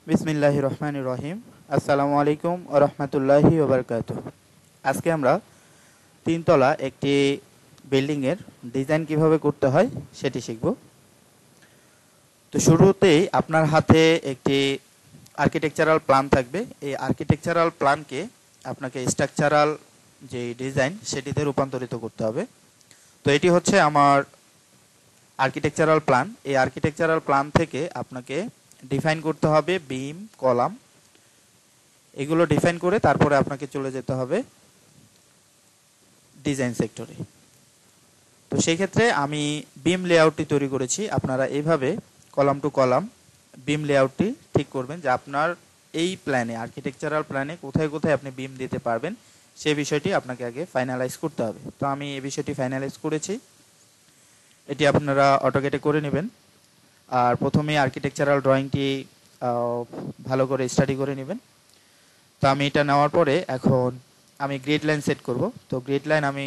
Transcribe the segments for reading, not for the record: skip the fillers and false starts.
বিসমিল্লাহির রহমানির রহিম। আসসালামু আলাইকুম ওয়া রাহমাতুল্লাহি ওয়া বারাকাতুহু। আজকে আমরা তিনতলা একটি বিল্ডিং এর ডিজাইন কিভাবে করতে হয় সেটি শিখব। তো শুরুতেই আপনার হাতে একটি আর্কিটেকচারাল প্ল্যান থাকবে। এই আর্কিটেকচারাল প্ল্যানকে আপনাকে স্ট্রাকচারাল যে ডিজাইন সেটিতে রূপান্তরিত করতে হবে। তো এটি হচ্ছে আমার আর্কিটেকচারাল প্ল্যান। এই আর্কিটেকচারাল প্ল্যান থেকে আপনাকে ডিফাইন করতে হবে বিম, কলাম, এগুলো ডিফাইন করে তারপরে আপনাকে চলে যেতে হবে ডিজাইন সেক্টরে। তো সেই ক্ষেত্রে আমি বিম লেআউটটি তৈরি করেছি। আপনারা এইভাবে কলাম টু কলাম বিম লেআউটটি ঠিক করবেন যে আপনার এই প্ল্যানে, আর্কিটেকচারাল প্ল্যানে কোথায় কোথায় আপনি বিম দিতে পারবেন সেই বিষয়টি আপনাকে আগে ফাইনালাইজ করতে হবে। তো আমি এই বিষয়টি ফাইনালাইজ করেছি, এটি আপনারা অটোকেটে করে নেবেন। আর প্রথমে আর্কিটেকচারাল ড্রয়িংটি ভালো করে স্টাডি করে নেবেন। তো আমি এটা নেওয়ার পরে এখন আমি গ্রিড লাইন সেট করব। তো গ্রিড লাইন আমি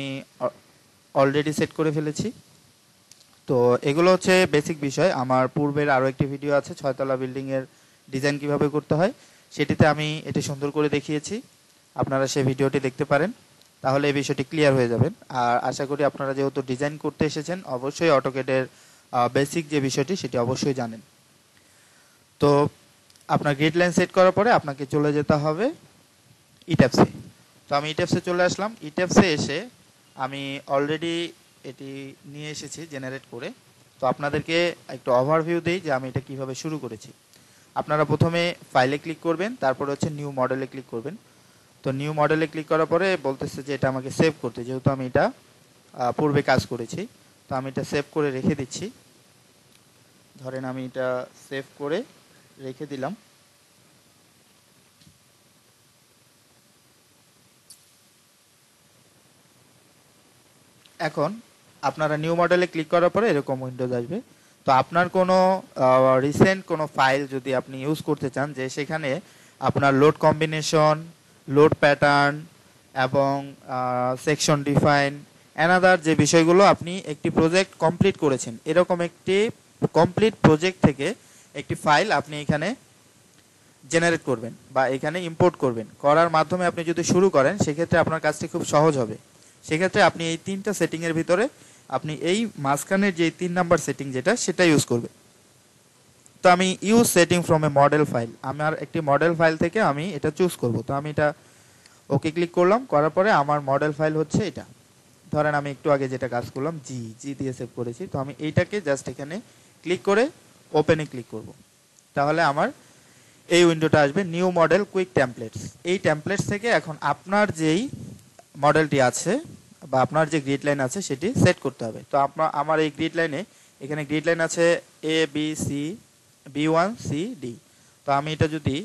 অলরেডি সেট করে ফেলেছি। তো এগুলো হচ্ছে বেসিক বিষয়। আমার পূর্বের আরও একটি ভিডিও আছে ছয়তলা বিল্ডিংয়ের ডিজাইন কিভাবে করতে হয়, সেটিতে আমি এটি সুন্দর করে দেখিয়েছি। আপনারা সেই ভিডিওটি দেখতে পারেন, তাহলে এই বিষয়টি ক্লিয়ার হয়ে যাবেন। আর আশা করি আপনারা যেহেতু ডিজাইন করতে এসেছেন অবশ্যই অটোকেটের বেসিক যে বিষয়টি সেটি অবশ্যই জানেন। তো আপনার গ্রিড লাইন সেট করার পরে আপনাকে চলে যেতে হবে ইট্যাপসে। তো আমি ইট্যাপসে চলে আসলাম। ইট্যাপসে এসে আমি অলরেডি এটি নিয়ে এসেছি জেনারেট করে। তো আপনাদেরকে একটু ওভারভিউ দিই যে আমি এটা কিভাবে শুরু করেছি। আপনারা প্রথমে ফাইলে ক্লিক করবেন, তারপরে হচ্ছে নিউ মডেলে ক্লিক করবেন। তো নিউ মডেলে ক্লিক করার পরে বলতেছে যে এটা আমাকে সেভ করতে, যেহেতু আমি এটা পূর্বে কাজ করেছি। তো আমি এটা সেভ করে রেখে দিচ্ছি। ধরেন আমি এটা সেভ করে রেখে দিলাম। এখন আপনারা নিউ মডেলে ক্লিক করার পরে এরকম উইন্ডোজ আসবে। তো আপনার কোনো রিসেন্ট কোনো ফাইল যদি আপনি ইউজ করতে চান, যে সেখানে আপনার লোড কম্বিনেশন, লোড প্যাটার্ন এবং সেকশন ডিফাইন অ্যানাদার যে বিষয়গুলো আপনি একটি প্রজেক্ট কমপ্লিট করেছেন, এরকম একটি কমপ্লিট প্রজেক্ট থেকে একটি ফাইল আপনি এখানে জেনারেট করবেন বা এখানে ইম্পোর্ট করবেন। করার মাধ্যমে আপনি যদি শুরু করেন সেক্ষেত্রে আপনার কাজটি খুব সহজ হবে। সেক্ষেত্রে আপনি এই তিনটা সেটিংয়ের ভিতরে আপনি এই মাঝখানের যে 3 নাম্বার সেটিং যেটা সেটা ইউজ করবেন। তো আমি use setting from a model file, আমার একটি মডেল ফাইল থেকে আমি এটা চুজ করব। তো আমি এটা ওকে ক্লিক করলাম, করার পরে আমার মডেল ফাইল হচ্ছে এটা। ধরেন আমি একটু আগে যেটা কাজ করলাম জি দিয়ে সেভ করেছি। তো আমি এইটাকে জাস্ট এখানে ক্লিক করে ওপেনে ক্লিক করব। তাহলে আমার এই উইন্ডোটা আসবে, নিউ মডেল কুইক টেমপ্লেটস। এই টেমপ্লেটস থেকে এখন আপনার যেই মডেলটি আছে বা আপনার যে গ্রিড লাইন আছে সেটি সেট করতে হবে। তো আমার এই গ্রিড লাইনে এখানে গ্রিড লাইন আছে A B C, B1 C D। তো আমি এটা যদি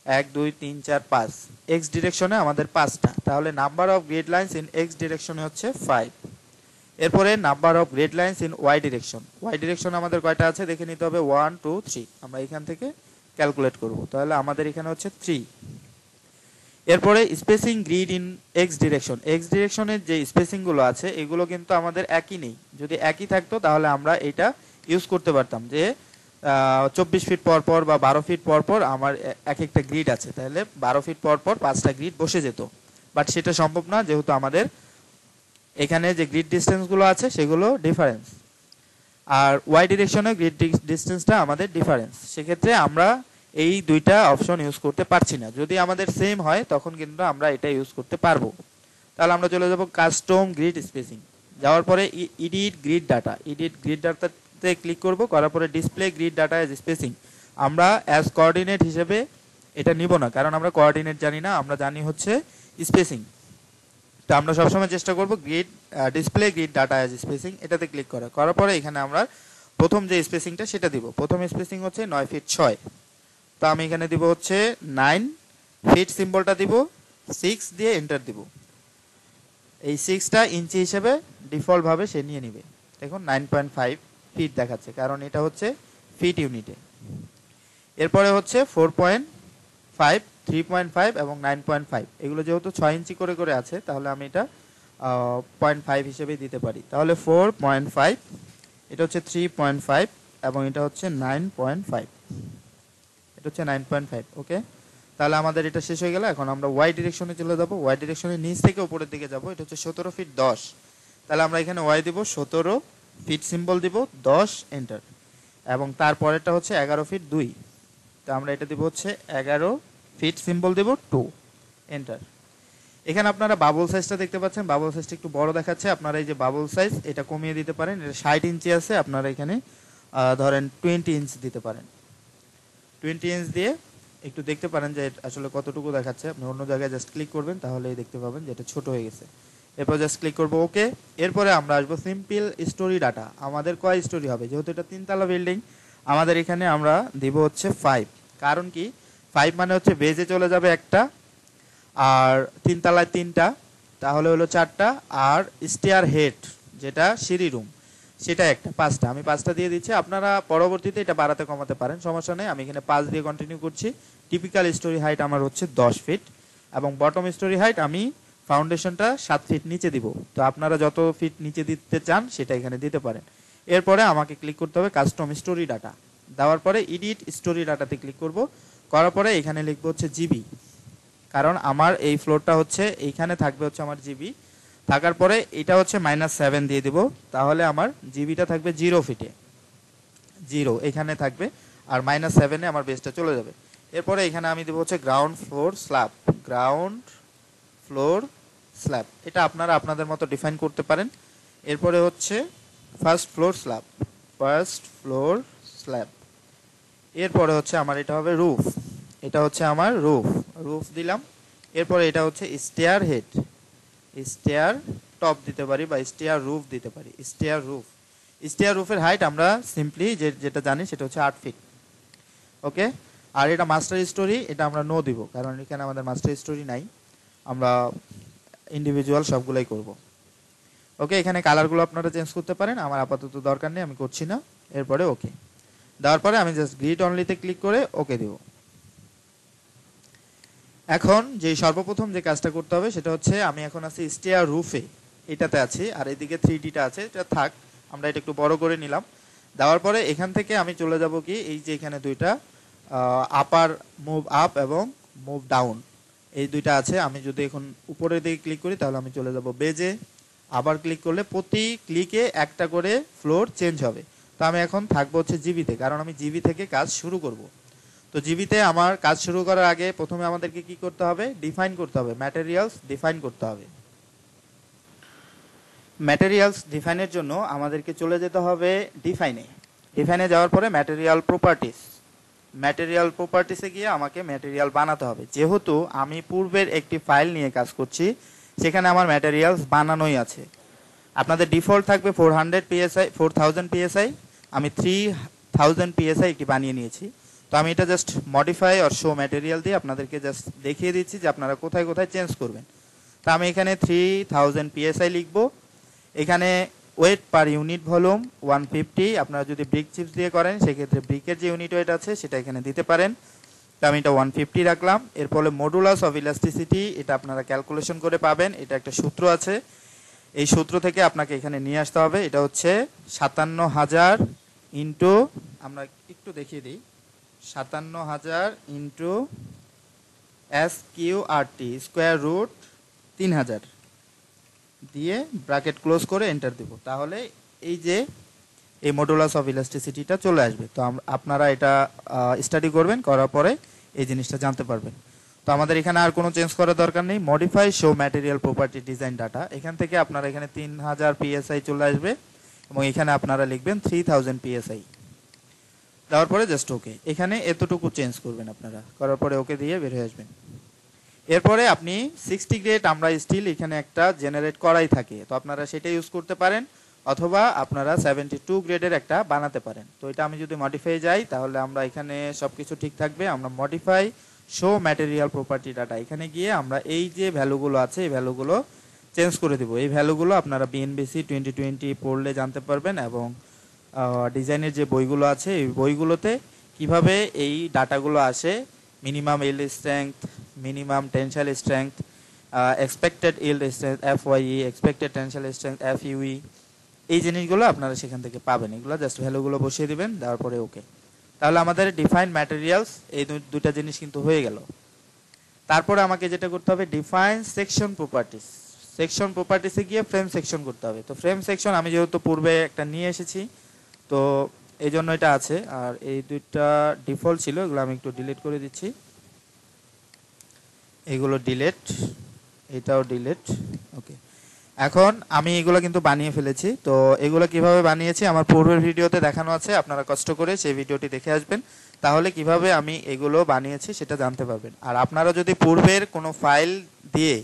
1 2 3 4 5 এক্স ডিরেকশনে আমাদের 5টা, তাহলে number of grid lines in X ডিরেকশনে হচ্ছে 5। এরপরে number of grid lines in Y direction, Y direction আমাদের কয়টা আছে দেখে নিতে হবে, 1 2 3। আমরা এখান থেকে ক্যালকুলেট করব, তাহলে আমাদের এখানে হচ্ছে 3। এরপরে spacing grid in X direction, X ডিরেকশনের যে স্পেসিংগুলো আছে এগুলো কিন্তু আমাদের একই নেই। যদি একই থাকতো তাহলে আমরা এটা ইউজ করতে পারতাম যে 24 ফিট পর পর বা 12 ফিট পর পর আমার এক একটা গ্রিড আছে, তাহলে 12 ফিট পর পর 5টা গ্রিড বসে যেত। বাট সেটা সম্ভব না, যেহেতু আমাদের এখানে যে গ্রিড ডিস্টেন্সগুলো আছে সেগুলো ডিফারেন্স, আর ওয়াই ডিরেকশনে গ্রিড ডিস্টেন্সটা আমাদের ডিফারেন্স। সেক্ষেত্রে আমরা এই দুইটা অপশন ইউজ করতে পারছি না। যদি আমাদের সেম হয় তখন কিন্তু আমরা এটা ইউজ করতে পারবো। তাহলে আমরা চলে যাব কাস্টম গ্রিড স্পেসিং, যাওয়ার পরে edit grid data, edit grid ডাটাতে ক্লিক করব, করার পরে display grid data as spacing. আমরা অ্যাজ কোঅর্ডিনেট হিসেবে এটা নিব না, কারণ আমরা কোঅর্ডিনেট জানি না, আমরা জানি হচ্ছে স্পেসিং। তো আমরা সবসময় চেষ্টা করব grid display grid data as spacing, এটাতে ক্লিক করার পরে এখানে আমরা প্রথম যে স্পেসিংটা সেটা দিব। প্রথম স্পেসিং হচ্ছে 9 ফিট 6। তো আমি এখানে দিব হচ্ছে 9 ফিট, সিম্বলটা দিব 6 দিয়ে এন্টার দিব। এই 6টা ইঞ্চি হিসেবে ডিফল্ট ভাবে সে নিয়ে নিবে। দেখুন 9.5 ফিট দেখাচ্ছে, কারণ এটা হচ্ছে ফিট ইউনিটে। এরপরে হচ্ছে 4.5, 3.5 এবং 9.5, এগুলো যেহেতু 6 ইঞ্চি করে করে আছে তাহলে আমি এটা 0.5 হিসেবে দিতে পারি। তাহলে 4.5, এটা হচ্ছে 3.5 এবং এটা হচ্ছে 9.5। এটা হচ্ছে 9.5। ওকে, তাহলে আমাদের এটা শেষ হয়ে গেল। এখন আমরা ওয়াই ডিরেকশনে চলে যাব। ওয়াই ডিরেকশনের নিচ থেকে উপরের দিকে যাব। এটা হচ্ছে 17 ফিট 10। তাহলে আমরা এখানে ওয়াই দিব 17 ফিট, সিম্বল দিব 10, এন্টার। এবং তারপরেরটা হচ্ছে 11 ফিট 2, তো আমরা এটা দিব হচ্ছে 11 ফিট, সিম্বল দিব 2, এন্টার। এখানে আপনারা বাবল সাইজটা দেখতে পাচ্ছেন, বাবল সাইজটা একটু বড় দেখাচ্ছে। আপনারা এই যে বাবল সাইজ এটা কমিয়ে দিতে পারেন। এটা 60 ইঞ্চি আছে, আপনারা এখানে ধরেন 20 ইঞ্চ দিতে পারেন। 20 ইঞ্চ দিয়ে একটু দেখতে পারেন যে আসলে কতটুকু দেখাচ্ছে। আপনি অন্য জায়গায় জাস্ট ক্লিক করবেন, তাহলেই দেখতে পাবেন যে এটা ছোট হয়ে গেছে। এরপর জাস্ট ক্লিক করবো ওকে। এরপরে আমরা আসবো সিম্পল স্টোরি ডাটা। আমাদের কয় স্টোরি হবে, যেহেতু এটা 3 তলা বিল্ডিং, আমাদের এখানে আমরা দিব হচ্ছে 5। কারণ কি 5 মানে হচ্ছে বেজে চলে যাবে একটা, আর 3 তলায় 3টা, তাহলে হলো 4টা, আর স্টেয়ার হেড যেটা সিঁড়ি রুম সেটা একটা, 5টা। আমি 5টা দিয়ে দিচ্ছি। আপনারা পরবর্তীতে এটা বাড়াতে কমাতে পারেন, সমস্যা নেই। আমি এখানে 5 দিয়ে কন্টিনিউ করছি। টিপিক্যাল স্টোরি হাইট আমার হচ্ছে 10 ফিট, এবং বটম স্টোরি হাইট আমি ফাউন্ডেশনটা 7 ফিট নিচে দিব। তো আপনারা যত ফিট নিচে দিতে চান সেটা এখানে দিতে পারেন। এরপরে আমাকে ক্লিক করতে হবে কাস্টম স্টোরি ডাটা। দেওয়ার পরে এডিট স্টোরি ডাটাতে ক্লিক করব। করার পরে এখানে লিখবো হচ্ছে জিবি, কারণ আমার এই ফ্লোরটা হচ্ছে এইখানে থাকবে হচ্ছে আমার জিবি। থাকার পরে এটা হচ্ছে -7 দিয়ে দিব, তাহলে আমার জিবিটা থাকবে 0 ফিটে, 0 এখানে থাকবে, আর -7-এ আমার বেসটা চলে যাবে। এরপরে এখানে আমি দেবো হচ্ছে ground floor slab, ground floor slab, এটা আপনারা আপনাদের মতো ডিফাইন করতে পারেন। এরপরে হচ্ছে first floor slab, first floor slab. এরপরে হচ্ছে আমার এটা হবে রুফ, এটা হচ্ছে আমার রুফ, রুফ দিলাম। এরপরে এটা হচ্ছে স্টেয়ার হেড, স্টেয়ার টপ দিতে পারি বা স্টেয়ার রুফ দিতে পারি, স্টেয়ার রুফ। স্টেয়ার রুফের হাইট আমরা সিম্পলি যেটা জানি সেটা হচ্ছে 8 ফিট। ওকে, আর এটা মাস্টার স্টোরি, এটা আমরা নো দিব, কারণ এখানে আমাদের মাস্টার স্টোরি নাই, আমরা ইন্ডিভিজুয়াল সবগুলাই করব। ওকে, এখানে কালারগুলো আপনারা চেঞ্জ করতে পারেন, আমার আপাতত দরকার নেই, আমি করছি না। এরপরে ওকে দেওয়ার পরে আমি জাস্ট গ্রিড অনলিতে ক্লিক করে ওকে দেব। এখন যে সর্বপ্রথম যে কাজটা করতে হবে সেটা হচ্ছে আমি এখন আছি স্টেয়ার রুফে, এটাতে আছি, আর এদিকে 3Dটা আছে, এটা থাক, আমরা এটা একটু বড় করে নিলাম। দেওয়ার পরে এখান থেকে আমি চলে যাব কি, এই যে এখানে দুইটা আপার মুভ আপ এবং মুভ ডাউন, এই দুইটা আছে। আমি যদি এখন উপরের দিকে ক্লিক করি তাহলে আমি চলে যাব বেজে, আবার ক্লিক করলে প্রতি ক্লিকে একটা করে ফ্লোর চেঞ্জ হবে। তো আমি এখন থাকবো হচ্ছে জিবিতে, কারণ আমি জিবি থেকে কাজ শুরু করব। তো জিবিতে আমার কাজ শুরু করার আগে প্রথমে আমাদেরকে কি করতে হবে, ডিফাইন করতে হবে, ম্যাটেরিয়ালস ডিফাইন করতে হবে। ম্যাটেরিয়ালস ডিফাইনের জন্য আমাদেরকে চলে যেতে হবে ডিফাইনে। ডিফাইনে যাওয়ার পরে ম্যাটেরিয়াল প্রপার্টিস, ম্যাটেরিয়াল প্রপার্টিসে গিয়ে আমাকে ম্যাটেরিয়াল বানাতে হবে। যেহেতু আমি পূর্বের একটি ফাইল নিয়ে কাজ করছি, সেখানে আমার ম্যাটেরিয়ালস বানানোই আছে। আপনাদের ডিফল্ট থাকবে 400 PSI, 4000 PSI, আমি 3000 PSI একটি বানিয়ে নিয়েছি। তো আমি এটা just modify or show material দিয়ে আপনাদেরকে জাস্ট দেখিয়ে দিচ্ছি যে আপনারা কোথায় কোথায় চেঞ্জ করবেন। তো আমি এখানে 3000 PSI লিখব। এখানে ওয়েট পার ইউনিট ভলিউম 150, আপনারা যদি ব্রিক চিপস দিয়ে করেন সেক্ষেত্রে ব্রিকের যে ইউনিট ওয়েট আছে সেটা এখানে দিতে পারেন। তো আমি এটা 150 রাখলাম। এরপরে মডুলাস অফ ইলাস্টিসিটি, এটা আপনারা ক্যালকুলেশন করে পাবেন, এটা একটা সূত্র আছে, এই সূত্র থেকে আপনাকে এখানে নিয়ে আসতে হবে। এটা হচ্ছে 57000 ইন্টু, আমরা একটু দেখিয়ে দিই, 57000 ইন্টু SQRT স্কোয়ার রুট 3000 দিয়ে ব্র্যাকেট ক্লোজ করে এন্টার দেব, তাহলে এই যে এই মডুলাস অফ ইলাস্টিসিটিটা চলে আসবে। তো আপনারা এটা স্টাডি করবেন, করার পরে এই জিনিসটা জানতে পারবেন। তো আমাদের এখানে আর কোনো চেঞ্জ করার দরকার নেই। Modify show material property design data, এখান থেকে আপনারা এখানে 3000 PSI চলে আসবে, এবং এখানে আপনারা লিখবেন 3000 PSI। দেওয়ার পরে জাস্ট ওকে, এখানে এতটুকু চেঞ্জ করবেন আপনারা, করার পরে ওকে দিয়ে বের হয়ে আসবেন। এরপরে আপনি 60 গ্রেড, আমরা স্টিল এখানে একটা জেনারেট করাই থাকে, তো আপনারা সেটা ইউজ করতে পারেন, অথবা আপনারা 72 গ্রেডের একটা বানাতে পারেন। তো এটা আমি যদি মডিফাই যাই তাহলে আমরা এখানে সবকিছু ঠিক থাকবে। আমরা modify show material property data, এখানে গিয়ে আমরা এই যে ভ্যালুগুলো আছে এই ভ্যালুগুলো চেঞ্জ করে দেব। এই ভ্যালুগুলো আপনারা বিএনবিসি 2020 পড়লে জানতে পারবেন, এবং ডিজাইনের যে বইগুলো আছে এই বইগুলোতে কিভাবে এই ডাটাগুলো আসে, minimum yield strength, minimum tensile strength, expected yield strength FYE, expected tensile strength FUE, এই জিনিসগুলো আপনারা সেখান থেকে পাবেন। এগুলো জাস্ট ভ্যালুগুলো বসিয়ে দিবেন, দেওয়ার পরে ওকে। তাহলে আমাদের ডিফাইন ম্যাটেরিয়ালস এই দুইটা জিনিস কিন্তু হয়ে গেল। তারপরে আমাকে যেটা করতে হবে ডিফাইন সেকশন প্রপার্টিস। সেকশন প্রপার্টিসে গিয়ে ফ্রেম সেকশন করতে হবে। তো ফ্রেম সেকশন আমি যেহেতু পূর্বে একটা নিয়ে এসেছি তো এই জন্য এটা আছে, আর এই দুইটা ডিফল্ট ছিল, এগুলো আমি একটু ডিলিট করে দিচ্ছি। এগুলো ডিলিট, এটাও ডিলিট। ওকে, এখন আমি এগুলো কিন্তু বানিয়ে ফেলেছি। তো এগুলো কিভাবে বানিয়েছি আমার পূর্বের ভিডিওতে দেখানো আছে, আপনারা কষ্ট করে সেই ভিডিওটি দেখে আসবেন, তাহলে কিভাবে আমি এগুলো বানিয়েছি সেটা জানতে পারবেন। আর আপনারা যদি পূর্বের কোনো ফাইল দিয়ে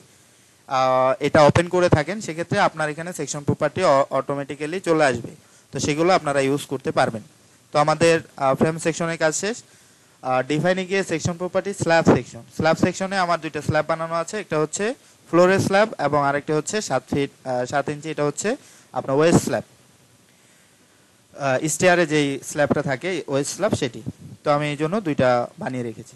এটা ওপেন করে থাকেন সেক্ষেত্রে আপনার এখানে সেকশন প্রপার্টি অটোমেটিক্যালি চলে আসবে, তো সেগুলো আপনারা ইউজ করতে পারবেন। তো আমাদের ফ্রেম সেকশনের কাজ শেষ। ডিফাইনে গিয়ে section property slab section. Slab সেকশনে আমার দুইটা স্ল্যাব বানানো আছে, একটা হচ্ছে ফ্লোরের স্ল্যাব এবং আরেকটা হচ্ছে 7 ইঞ্চি, এটা হচ্ছে আপনার ওয়েস্ট স্ল্যাব, স্টেয়ারে যেই স্ল্যাবটা থাকে ওয়েস্ট স্ল্যাব সেটি। তো আমি এই জন্য দুইটা বানিয়ে রেখেছি।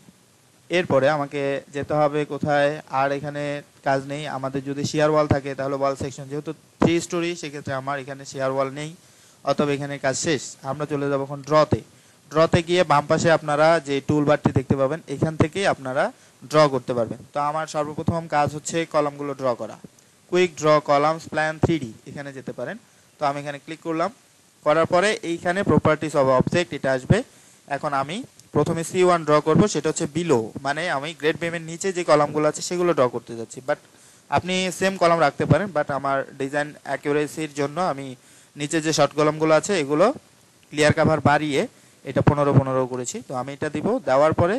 এরপরে আমাকে যেতে হবে কোথায়, আর এখানে কাজ নেই। আমাদের যদি শেয়ার ওয়াল থাকে তাহলে ওয়াল সেকশন, যেহেতু 3 স্টোরি সেক্ষেত্রে আমার এখানে শেয়ার ওয়াল নেই, অতএব এখানে কাজ শেষ। আমরা চলে যাব এখন ড্রতে। ড্রতে গিয়ে বাম পাশে আপনারা যে টুল বারটি দেখতে পাবেন এখান থেকেই আপনারা ড্র করতে পারবেন। তো আমার সর্বপ্রথম কাজ হচ্ছে কলামগুলো ড্র করা। Quick draw columns plan 3D এখানে যেতে পারেন। তো আমি এখানে ক্লিক করলাম, করার পরে এইখানে প্রপার্টিস অফ অবজেক্ট এটা আসবে। এখন আমি প্রথমে C1 ড্র করব, সেটা হচ্ছে বিলো, মানে আমি গ্রেড বিমের নিচে যে কলামগুলো আছে সেগুলো ড্র করতে যাচ্ছি। বাট আপনি সেম কলাম রাখতে পারেন, বাট আমার ডিজাইন অ্যাকুরেসির জন্য আমি নিচে যে শর্ট কলামগুলো আছে এগুলো ক্লিয়ার কভার বাড়িয়ে এটা 15 করেছি। তো আমি এটা দিব, দেওয়ার পরে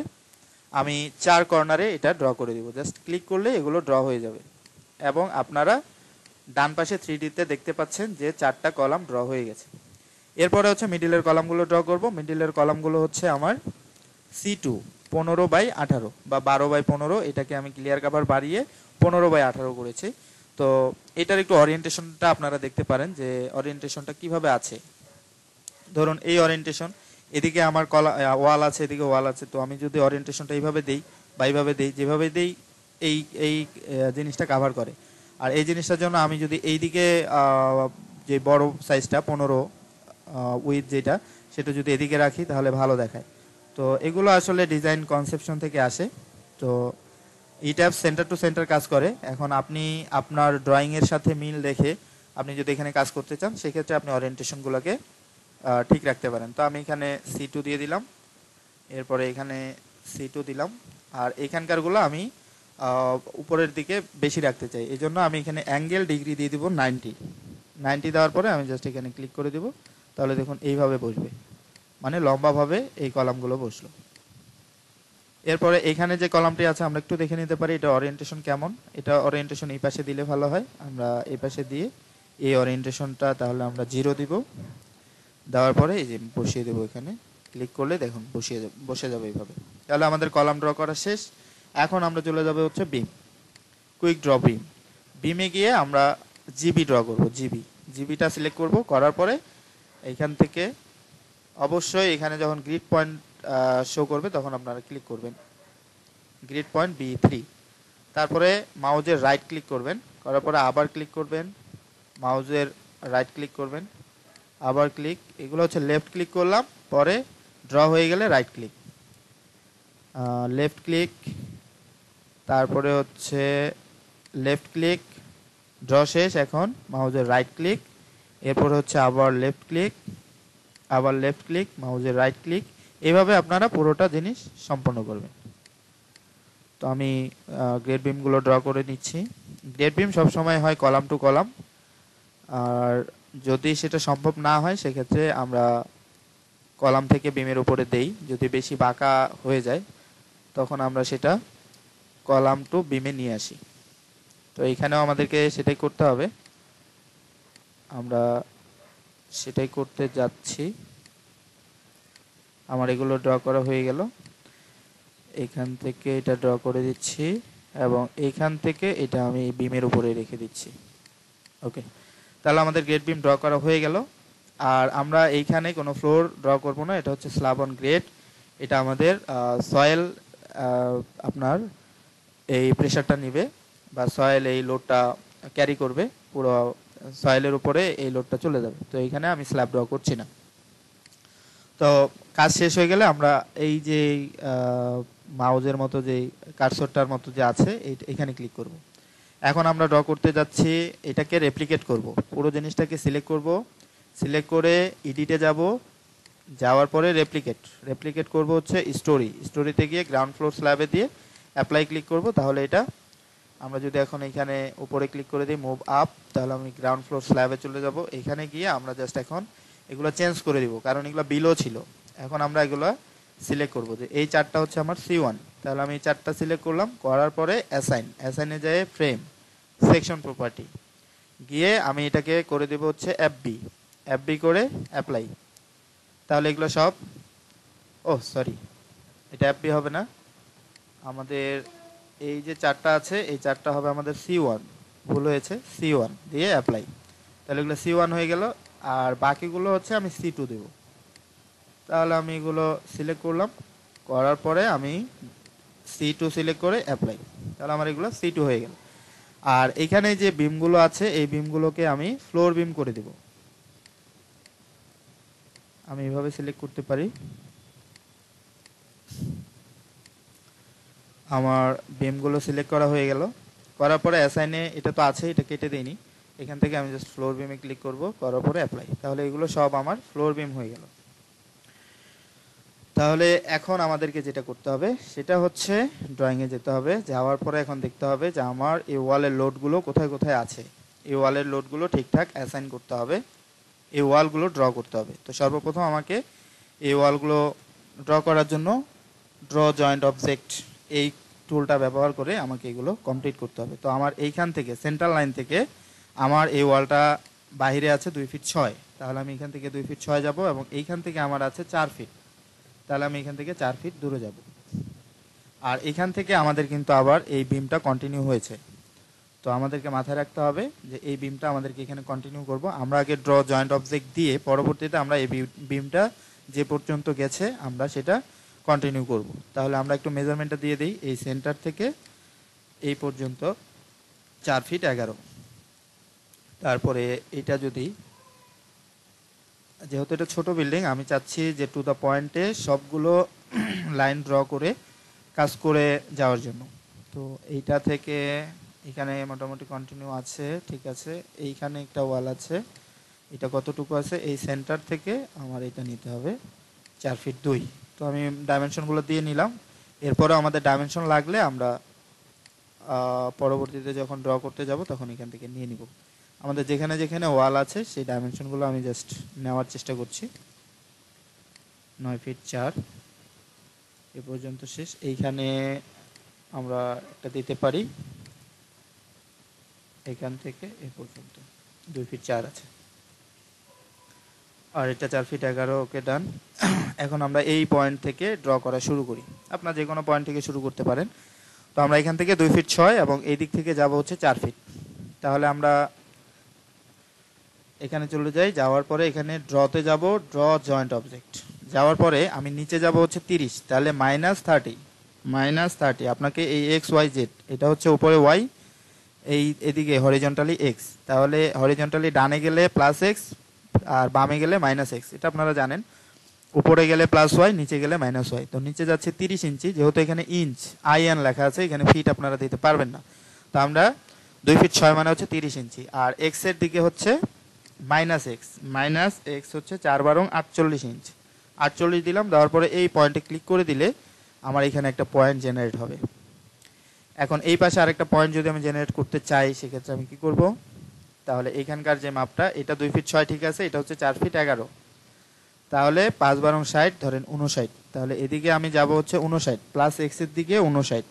আমি 4 কর্নারে এটা ড্র করে দিব। জাস্ট ক্লিক করলে এগুলো ড্র হয়ে যাবে এবং আপনারা ডান পাশে 3D-তে দেখতে পাচ্ছেন যে 4টা কলাম ড্র হয়ে গেছে। এরপরে হচ্ছে মিডিলের কলামগুলো ড্র করব। মিডিলের কলামগুলো হচ্ছে আমার C2 15/18 বা 12/15, এটাকে আমি ক্লিয়ার কভার বাড়িয়ে 15/18 করেছি। তো এটার একটু ওরিয়েন্টেশনটা আপনারা দেখতে পারেন যে ওরিয়েন্টেশনটা কিভাবে আছে। ধরুন এই ওরিয়েন্টেশন, এদিকে আমার ওয়াল আছে, এদিকে ওয়াল আছে। তো আমি যদি ওরিয়েন্টেশনটা এইভাবে দেই বা এইভাবে দেই, যেভাবে দেই এই এই জিনিসটা কভার করে। আর এই জিনিসটার জন্য আমি যদি এইদিকে যে বড় সাইজটা 15 উইথ যেটা, সেটা যদি এদিকে রাখি তাহলে ভালো দেখায়। তো এগুলো আসলে ডিজাইন কনসেপশন থেকে আসে। তো এই ট্যাব সেন্টার টু সেন্টার কাজ করে। এখন আপনি আপনার ড্রয়িংয়ের সাথে মিল রেখে আপনি যদি এখানে কাজ করতে চান সেক্ষেত্রে আপনি ওরিয়েন্টেশনগুলোকে ঠিক রাখতে পারেন। তো আমি এখানে C2 দিয়ে দিলাম, এরপরে এখানে C2 দিলাম, আর এখানকারগুলো আমি উপরের দিকে বেশি রাখতে চাই, এই জন্য আমি এখানে অ্যাঙ্গেল ডিগ্রি দিয়ে দিব 90 দেওয়ার পরে আমি জাস্ট এখানে ক্লিক করে দিব। তাহলে দেখুন এইভাবে বসবে, মানে লম্বাভাবে এই কলামগুলো বসলো। এরপরে এখানে যে কলামটি আছে আমরা একটু দেখে নিতে পারি এটা ওরিয়েন্টেশন কেমন। এটা ওরিয়েন্টেশন এই পাশে দিলে ভালো হয়, আমরা এই পাশে দিয়ে এই ওরিয়েন্টেশনটা তাহলে আমরা 0 দিব। দেওয়ার পরে এই যে বসিয়ে দেবো, এখানে ক্লিক করলে দেখুন বসে যাবে এইভাবে। তাহলে আমাদের কলাম ড্র করা শেষ। এখন আমরা চলে যাবে হচ্ছে বিম, কুইক ড্র বিম। বিমে গিয়ে আমরা জিবি ড্র করব। জিবিটা সিলেক্ট করব, করার পরে এইখান থেকে অবশ্যই এখানে যখন গ্রিড পয়েন্ট শো করবে তখন আপনারা ক্লিক করবেন গ্রিড পয়েন্ট B3। তারপরে মাউজের রাইট ক্লিক করবেন, করার পরে আবার ক্লিক করবেন, মাউজের রাইট ক্লিক করবেন, আবার ক্লিক, এগুলো হচ্ছে লেফট ক্লিক করলাম, পরে ড্র হয়ে গেলে রাইট ক্লিক, লেফট ক্লিক, তারপরে হচ্ছে লেফট ক্লিক, ড্র শেষ। এখন মাউজের রাইট ক্লিক, এরপর হচ্ছে আবার লেফট ক্লিক, আবার লেফট ক্লিক, মাউজের রাইট ক্লিক, এইভাবে আপনারা পুরোটা জিনিস সম্পন্ন করবেন। তো আমি গ্রেড বিমগুলো ড্র করে নিচ্ছি। গ্রেড বিম সবসময় হয় কলাম টু কলাম, আর যদি সেটা সম্ভব না হয় সেক্ষেত্রে আমরা কলাম থেকে বিমের উপরে দেই। যদি বেশি বাঁকা হয়ে যায় তখন আমরা সেটা কলাম টু বিমে নিয়ে আসি। তো এইখানেও আমাদেরকে সেটাই করতে হবে, আমরা সেটাই করতে যাচ্ছি। আমার এগুলো ড্র করা হয়ে গেল, এইখান থেকে এটা ড্র করে দিচ্ছি এবং এইখান থেকে এটা আমি বিমের উপরে রেখে দিচ্ছি। ওকে, তাহলে আমাদের গ্রেড বিম ড্র করা হয়ে গেল। আর আমরা এইখানে কোনো ফ্লোর ড্র করব না, এটা হচ্ছে স্ল্যাব অন গ্রেড। এটা আমাদের সয়েল আপনার এই প্রেশারটা নিবে বা সয়েল এই লোডটা ক্যারি করবে, পুরো সয়েলের উপরে এই লোডটা চলে যাবে। তো এইখানে আমি স্ল্যাব ড্র করছি না। তো কাজ শেষ হয়ে গেলে আমরা এই যে মাউজের মতো যে কার্সরটার মতো যে আছে এখানে ক্লিক করব। এখন আমরা ড্র করতে যাচ্ছি, এটাকে রেপ্লিকেট করব। পুরো জিনিসটাকে সিলেক্ট করব, সিলেক্ট করে এডিটে যাব, যাওয়ার পরে রেপ্লিকেট করব হচ্ছে স্টোরিতে গিয়ে গ্রাউন্ড ফ্লোর স্ল্যাবে দিয়ে অ্যাপ্লাই ক্লিক করব। তাহলে এটা আমরা যদি এখন এখানে উপরে ক্লিক করে দিই মুভ আপ, তাহলে আমি গ্রাউন্ড ফ্লোর স্ল্যাবে চলে যাব। এখানে গিয়ে আমরা জাস্ট এখন এগুলো চেঞ্জ করে দিব, কারণ এগুলো বিলো ছিল। এখন আমরা এগুলো সিলেক্ট করব যে এই চারটা হচ্ছে আমার C1, তাহলে আমি এই চারটা সিলেক্ট করলাম, করার পরে অ্যাসাইনে যায় ফ্রেম সেকশন প্রপার্টি গিয়ে আমি এটাকে করে দেব হচ্ছে এফবি করে অ্যাপ্লাই। তাহলে এগুলো সব, ও সরি, এটা এফবি হবে না, আমাদের এই যে চারটা আছে এই চারটা হবে আমাদের C1, ভুল হয়েছে, C1 দিয়ে অ্যাপ্লাই। তাহলে এগুলো C1 হয়ে গেল, আর বাকিগুলো হচ্ছে আমি C2 দেব। তাহলে আমি এগুলো সিলেক্ট করলাম, করার পরে আমি C2 সিলেক্ট করে অ্যাপ্লাই, তাহলে আমার এগুলো C2 হয়ে গেল। আর এখানে যে বিমগুলো আছে এই বিমগুলোকে আমি ফ্লোর বিম করে দেব। আমি এভাবে সিলেক্ট করতে পারি। আমার বিমগুলো সিলেক্ট করা হয়ে গেল, করার পরে অ্যাসাইনে এটা তো আছে, এটা কেটে দিইনি, এখান থেকে আমি জাস্ট ফ্লোর বিমে ক্লিক করব, করার পরে অ্যাপ্লাই। তাহলে এগুলো সব আমার ফ্লোর বিম হয়ে গেল। তাহলে এখন আমাদেরকে যেটা করতে হবে সেটা হচ্ছে ড্রয়িংয়ে যেতে হবে, যাওয়ার পরে এখন দেখতে হবে যে আমার এই ওয়ালের লোডগুলো কোথায় কোথায় আছে। এই ওয়ালের লোডগুলো ঠিকঠাক অ্যাসাইন করতে হবে, এই ওয়ালগুলো ড্র করতে হবে। তো সর্বপ্রথম আমাকে এই ওয়ালগুলো ড্র করার জন্য ড্র জয়েন্ট অবজেক্ট এই টুলটা ব্যবহার করে আমাকে এগুলো কমপ্লিট করতে হবে। তো আমার এইখান থেকে সেন্ট্রাল লাইন থেকে আমার এই ওয়ালটা বাইরে আছে 2 ফিট 6, তাহলে আমি এখান থেকে 2 ফিট 6 যাব, এবং এইখান থেকে আমার আছে 4 ফিট, তাহলে আমি এখান থেকে 4 ফিট দূরে যাব। আর এখান থেকে আমাদের কিন্তু আবার এই বিমটা কন্টিনিউ হয়েছে, তো আমাদেরকে মাথায় রাখতে হবে যে এই বিমটা আমাদেরকে এখানে কন্টিনিউ করব। আমরা আগে ড্র জয়েন্ট অবজেক্ট দিয়ে পরবর্তীতে আমরা এই বিমটা যে পর্যন্ত গেছে আমরা সেটা কন্টিনিউ করব। তাহলে আমরা একটু মেজারমেন্টটা দিয়ে দিই, এই সেন্টার থেকে এই পর্যন্ত 4 ফিট 11। তারপরে এটা যদি, যেহেতু এটা ছোট বিল্ডিং, আমি চাচ্ছি যে টু দ্য পয়েন্টে সবগুলো লাইন ড্র করে কাজ করে যাওয়ার জন্য। তো এইটা থেকে এখানে মোটামুটি কন্টিনিউ আছে, ঠিক আছে। এইখানে একটা ওয়াল আছে, এটা কতটুকু আছে, এই সেন্টার থেকে আমার এটা নিতে হবে 4 ফিট 2। তো আমি ডাইমেনশনগুলো দিয়ে নিলাম, এরপরে আমাদের ডাইমেনশন লাগলে আমরা পরবর্তীতে যখন ড্র করতে যাব তখন এখান থেকে নিয়ে নিব। আমাদের যেখানে যেখানে ওয়াল আছে সেই ডাইমেনশনগুলো আমি জাস্ট নেওয়ার চেষ্টা করছি। 9 ফিট 4 এ পর্যন্ত শেষ। এইখানে আমরা একটা দিতে পারি, এখান থেকে এ পর্যন্ত 2 ফিট 4 আছে, আর এটা 4 ফিট 11। ওকে, ডান। এখন আমরা এই পয়েন্ট থেকে ড্র করা শুরু করি, আপনার যে কোনো পয়েন্ট থেকে শুরু করতে পারেন। তো আমরা এখান থেকে 2 ফিট 6 এবং এই দিক থেকে যাব হচ্ছে 4 ফিট। তাহলে আমরা এখানে চলে যাই, যাওয়ার পরে এখানে ড্রতে যাব, ড্র জয়েন্ট অবজেক্ট, যাওয়ার পরে আমি নিচে যাব হচ্ছে 30, তাহলে -30 আপনাকে এই XYZ, এটা হচ্ছে উপরে Y, এই এদিকে হরিজন্টালি X, তাহলে হরিজন্টালি ডানে গেলে +X আর বামে গেলে -X, এটা আপনারা জানেন। উপরে গেলে +Y, নিচে গেলে -Y। তো নিচে যাচ্ছে 30 ইঞ্চি, যেহেতু এখানে ইঞ্চ IN লেখা আছে, এখানে ফিট আপনারা দিতে পারবেন না, তো আমরা 2 ফিট 6 মানে হচ্ছে 30 ইঞ্চি। আর X এর দিকে হচ্ছে -X হচ্ছে 4 বারং 48 ইঞ্চি, 48 দিলাম। দেওয়ার পরে এই পয়েন্টে ক্লিক করে দিলে আমার এখানে একটা পয়েন্ট জেনারেট হবে। এখন এই পাশে আরেকটা পয়েন্ট যদি আমি জেনারেট করতে চাই সেক্ষেত্রে আমি কি করব, তাহলে এখানকার যে মাপটা, এটা 2 ফিট 6 ঠিক আছে, এটা হচ্ছে 4 ফিট 11, তাহলে 5 বারং 60 ধরেন 59, তাহলে এদিকে আমি যাব হচ্ছে 59, +X এর দিকে 59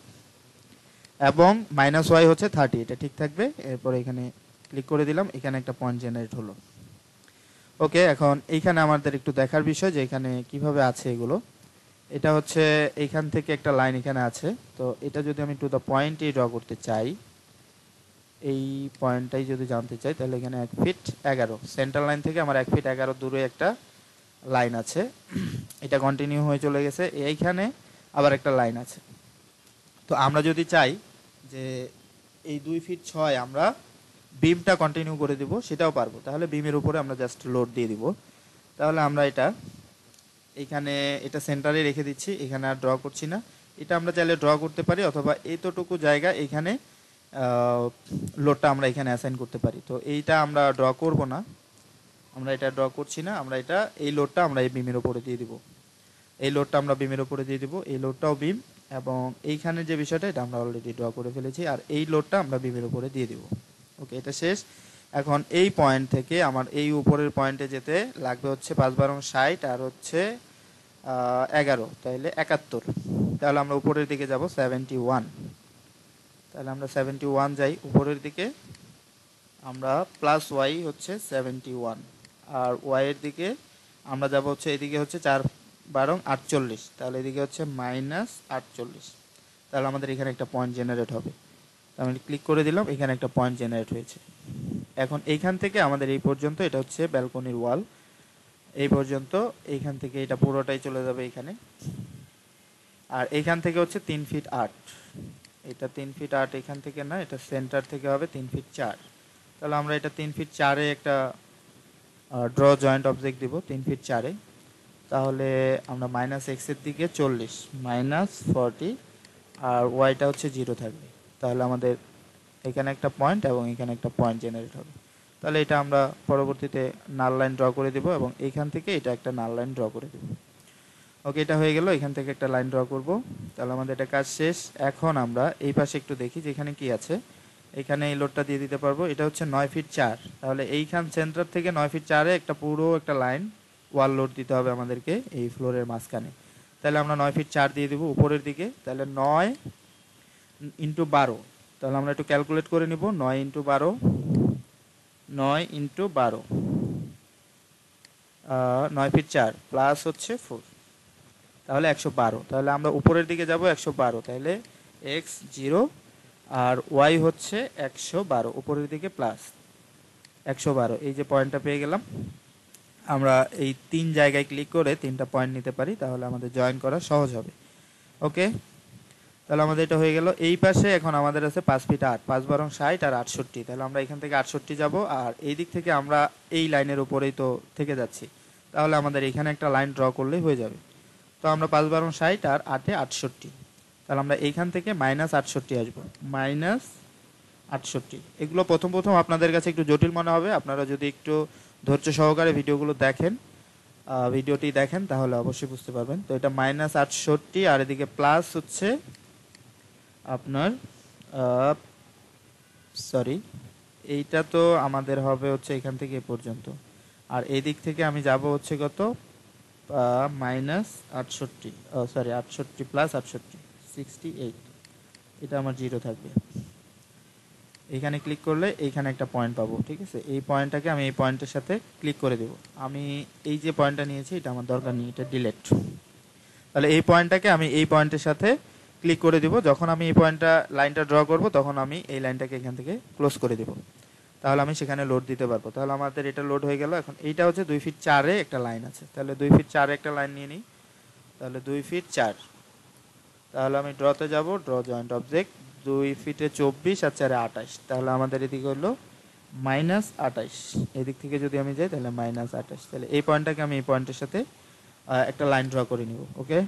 এবং -Y হচ্ছে 30, এটা ঠিক থাকবে। এরপর এখানে ক্লিক করে দিলাম, এখানে একটা পয়েন্ট জেনারেট হলো। ওকে, এখন এইখানে আমাদের একটু দেখার বিষয় যে এখানে কিভাবে আছে এগুলো। এটা হচ্ছে এইখান থেকে একটা লাইন এখানে আছে, তো এটা যদি আমি টু দ্য পয়েন্টই ড্র করতে চাই, এই পয়েন্টটাই যদি জানতে চাই, তাহলে এখানে 1 ফিট 11 সেন্ট্রাল লাইন থেকে আমার 1 ফিট 11 দূরে একটা লাইন আছে, এটা কন্টিনিউ হয়ে চলে গেছে, এইখানে আবার একটা লাইন আছে। তো আমরা যদি চাই যে এই 2 ফিট 6 আমরা বিমটা কন্টিনিউ করে দিব, সেটাও পারবো। তাহলে বিমের উপরে আমরা জাস্ট লোড দিয়ে দিব। তাহলে আমরা এটা এখানে এটা সেন্টারে রেখে দিচ্ছি, এখানে আর ড্র করছি না। এটা আমরা চাইলে ড্র করতে পারি, অথবা এতটুকু জায়গা এখানে লোডটা আমরা এখানে অ্যাসাইন করতে পারি। তো এইটা আমরা ড্র করব না, আমরা এটা ড্র করছি না, আমরা এটা এই লোডটা আমরা এই বিমের উপরে দিয়ে দিব, এই লোডটা আমরা বিমের উপরে দিয়ে দিব, এই লোডটাও বিম, এবং এইখানে যে বিষয়টা এটা আমরা অলরেডি ড্র করে ফেলেছি, আর এই লোডটা আমরা বিমের উপরে দিয়ে দিব। ওকে, এটা শেষ। এখন এই পয়েন্ট থেকে আমার এই উপরের পয়েন্টে যেতে লাগবে হচ্ছে 5×12 = 60, আর হচ্ছে 11, তাহলে 71। তাহলে আমরা উপরের দিকে যাব 71, তাহলে আমরা 71 যাই উপরের দিকে, আমরা প্লাস ওয়াই হচ্ছে 71, আর ওয়াই এর দিকে আমরা যাব হচ্ছে এদিকে হচ্ছে 4×12 = 48, তাহলে এদিকে হচ্ছে -48। তাহলে আমাদের এখানে একটা পয়েন্ট জেনারেট হবে। আমি ক্লিক করে দিলাম, এখানে একটা পয়েন্ট জেনারেট হয়েছে। এখন এইখান থেকে আমাদের এই পর্যন্ত, এটা হচ্ছে ব্যালকনির ওয়াল, এই পর্যন্ত, এইখান থেকে এটা পুরোটাই চলে যাবে এখানে। আর এইখান থেকে হচ্ছে 3 ফিট 8, এটা 3 ফিট 8 এখান থেকে না, এটা সেন্টার থেকে হবে 3 ফিট 4। তাহলে আমরা এটা 3 ফিট 4-এ একটা ড্র জয়েন্ট অবজেক্ট দিব 3 ফিট 4-এ। তাহলে আমরা -x এর দিকে 40, -40, আর ওয়াইটা হচ্ছে 0 থাকবে। তাহলে আমাদের এখানে একটা পয়েন্ট এবং এখানে একটা পয়েন্ট জেনারেট হবে। তাহলে এটা আমরা পরবর্তীতে নাল লাইন ড্র করে দেব, এবং এইখান থেকে এটা একটা নাল লাইন ড্র করে দেব। ওকে, এটা হয়ে গেল। এখান থেকে একটা লাইন ড্র করব, তাহলে আমাদের এটা কাজ শেষ। এখন আমরা এই পাশে একটু দেখি যে এখানে কি আছে। এখানে এই লোডটা দিয়ে দিতে পারবো, এটা হচ্ছে 9 ফিট 4, তাহলে এইখান সেন্টার থেকে 9 ফিট 4-এ একটা পুরো একটা লাইন ওয়াল লোড দিতে হবে আমাদেরকে এই ফ্লোরের মাঝখানে। তাহলে আমরা 9 ফিট 4 দিয়ে দিব উপরের দিকে, তাহলে 9 × 12, তাহলে আমরা একটু ক্যালকুলেট করে নিব। 9 × 12, 9 × 12, 9 ফিট 4 প্লাস হচ্ছে 4, তাহলে 112। তাহলে আমরা উপরের দিকে যাব 112, তাহলে x 0 আর y হচ্ছে 112, উপরের দিকে প্লাস 112। এই যে পয়েন্টটা পেয়ে গেলাম, আমরা এই 3 জায়গায় ক্লিক করে 3টা পয়েন্ট নিতে পারি, তাহলে আমাদের জয়েন করা সহজ হবে। ওকে, তাহলে আমাদের এটা হয়ে গেল। এই পাশে এখন আমাদের আছে 5 ফিট 8, 5×12 = 60 আর 68, তাহলে আমরা এখান থেকে 68 যাব, আর এই দিক থেকে আমরা এই লাইনের উপরেই তো থেকে যাচ্ছি, তাহলে আমাদের এখানে একটা লাইন ড্র করলেই হয়ে যাবে। তো আমরা 5×12 = আর 8-এ 68, তাহলে আমরা এইখান থেকে -68 আসবো, -68। এগুলো প্রথম আপনাদের কাছে একটু জটিল মনে হবে, আপনারা যদি একটু ধৈর্য সহকারে ভিডিওটি দেখেন তাহলে অবশ্যই বুঝতে পারবেন। তো এটা -68, আর এদিকে প্লাস হচ্ছে আপনার সরি, এইটা তো আমাদের হবে হচ্ছে এখান থেকে এ পর্যন্ত, আর এই দিক থেকে আমি যাব হচ্ছে কত, -68, সরি 68 + 68, 68, এটা আমার 0 থাকবে। এখানে ক্লিক করলে এইখানে একটা পয়েন্ট পাবো, ঠিক আছে। এই পয়েন্টটাকে আমি এই পয়েন্টের সাথে ক্লিক করে দেব। আমি এই যে পয়েন্টটা নিয়েছি এটা আমার দরকার নেই, এটা ডিলিট। তাহলে এই পয়েন্টটাকে আমি এই পয়েন্টের সাথে ক্লিক করে দিব। যখন আমি এই লাইনটা ড্র করব তখন আমি এই লাইনটাকে এখান থেকে ক্লোজ করে দেব, তাহলে আমি সেখানে লোড দিতে পারবো। তাহলে আমাদের এটা লোড হয়ে গেল। এখন এইটা হচ্ছে 2 ফিট 4-এ একটা লাইন আছে, তাহলে 2 ফিট 4-এ একটা লাইন নিয়ে নিই, তাহলে 2 ফিট 4। তাহলে আমি ড্রতে যাব, ড্র জয়েন্ট অবজেক্ট, 2 ফিটে 24 আর 4-এ 28, তাহলে আমাদের এদিকে হলো -28। এদিক থেকে যদি আমি যাই তাহলে -28, তাহলে এই পয়েন্টটাকে আমি এই পয়েন্টের সাথে একটা লাইন ড্র করে নিব। ওকে,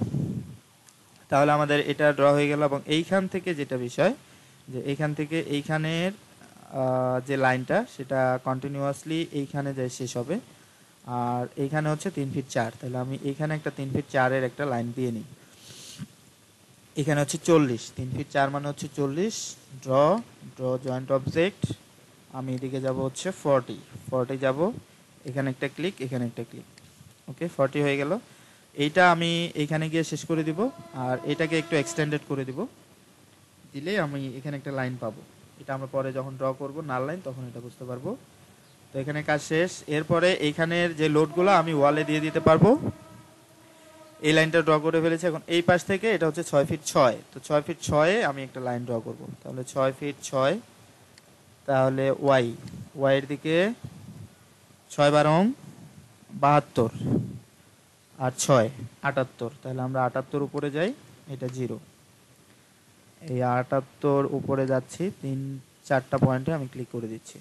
তাহলে আমাদের এটা ড্র হয়ে গেল। এবং এইখান থেকে যেটা বিষয়, যে এইখান থেকে এইখানের যে লাইনটা সেটা কন্টিনিউয়াসলি এইখানে যায় শেষ হবে, আর এইখানে হচ্ছে 3 ফিট 4, তাহলে আমি এইখানে একটা 3 ফিট 4-এর একটা লাইন দিয়ে নিই। এখানে হচ্ছে 40, 3 ফিট 4 মানে হচ্ছে 40, ড্র জয়েন্ট অবজেক্ট, আমি এদিকে যাব হচ্ছে 40 যাব, এখানে একটা ক্লিক, এখানে একটা ক্লিক। ওকে, 40 হয়ে গেল। এইটা আমি এইখানে গিয়ে শেষ করে দিব, আর এটাকে একটু এক্সটেন্ডেড করে দিব, দিলে আমি এখানে একটা লাইন পাবো। এটা আমরা পরে যখন ড্র করব নাল লাইন তখন এটা বুঝতে পারবো। তো এখানে কাজ শেষ। এরপরে এইখানের যে লোডগুলো আমি ওয়ালে দিয়ে দিতে পারবো। এই লাইনটা ড্র করে ফেলেছি। এখন এই পাশ থেকে এটা হচ্ছে 6 ফিট 6, তো 6 ফিট 6-এ আমি একটা লাইন ড্র করব, তাহলে 6 ফিট 6, তাহলে ওয়াই এর দিকে 6 × 72 আর 6 78, তাহলে আমরা 78 উপরে যাই, এটা 0, এই 78 উপরে যাচ্ছি, 3-4টা পয়েন্টে আমি ক্লিক করে দিচ্ছি।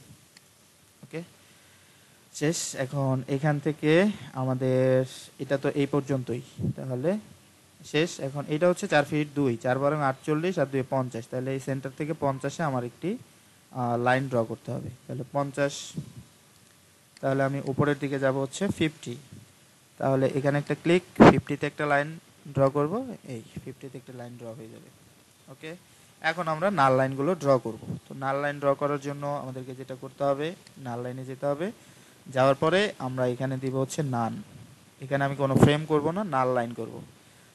ওকে, শেষ। এখন এখান থেকে আমাদের এটা তো এই পর্যন্তই, তাহলে শেষ। এখন এটা হচ্ছে 4 ফিট 2, 4 × 48 আর 2 50, তাহলে এই সেন্টার থেকে 50-এ আমার একটি লাইন ড্র করতে হবে। তাহলে 50, তাহলে আমি উপরের দিকে যাব হচ্ছে 50, তাহলে এখানে একটা ক্লিক, 50-তে একটা লাইন ড্র করব, এই 50-তে একটা লাইন ড্র হয়ে যাবে। ওকে, এখন আমরা নাল লাইনগুলো ড্র করব। তো নাল লাইন ড্র করার জন্য আমাদেরকে যেটা করতে হবে, নাল লাইনে যেতে হবে। যাওয়ার পরে আমরা এখানে দিব হচ্ছে নান। এখানে আমি কোনো ফ্রেম করব না, নাল লাইন করব।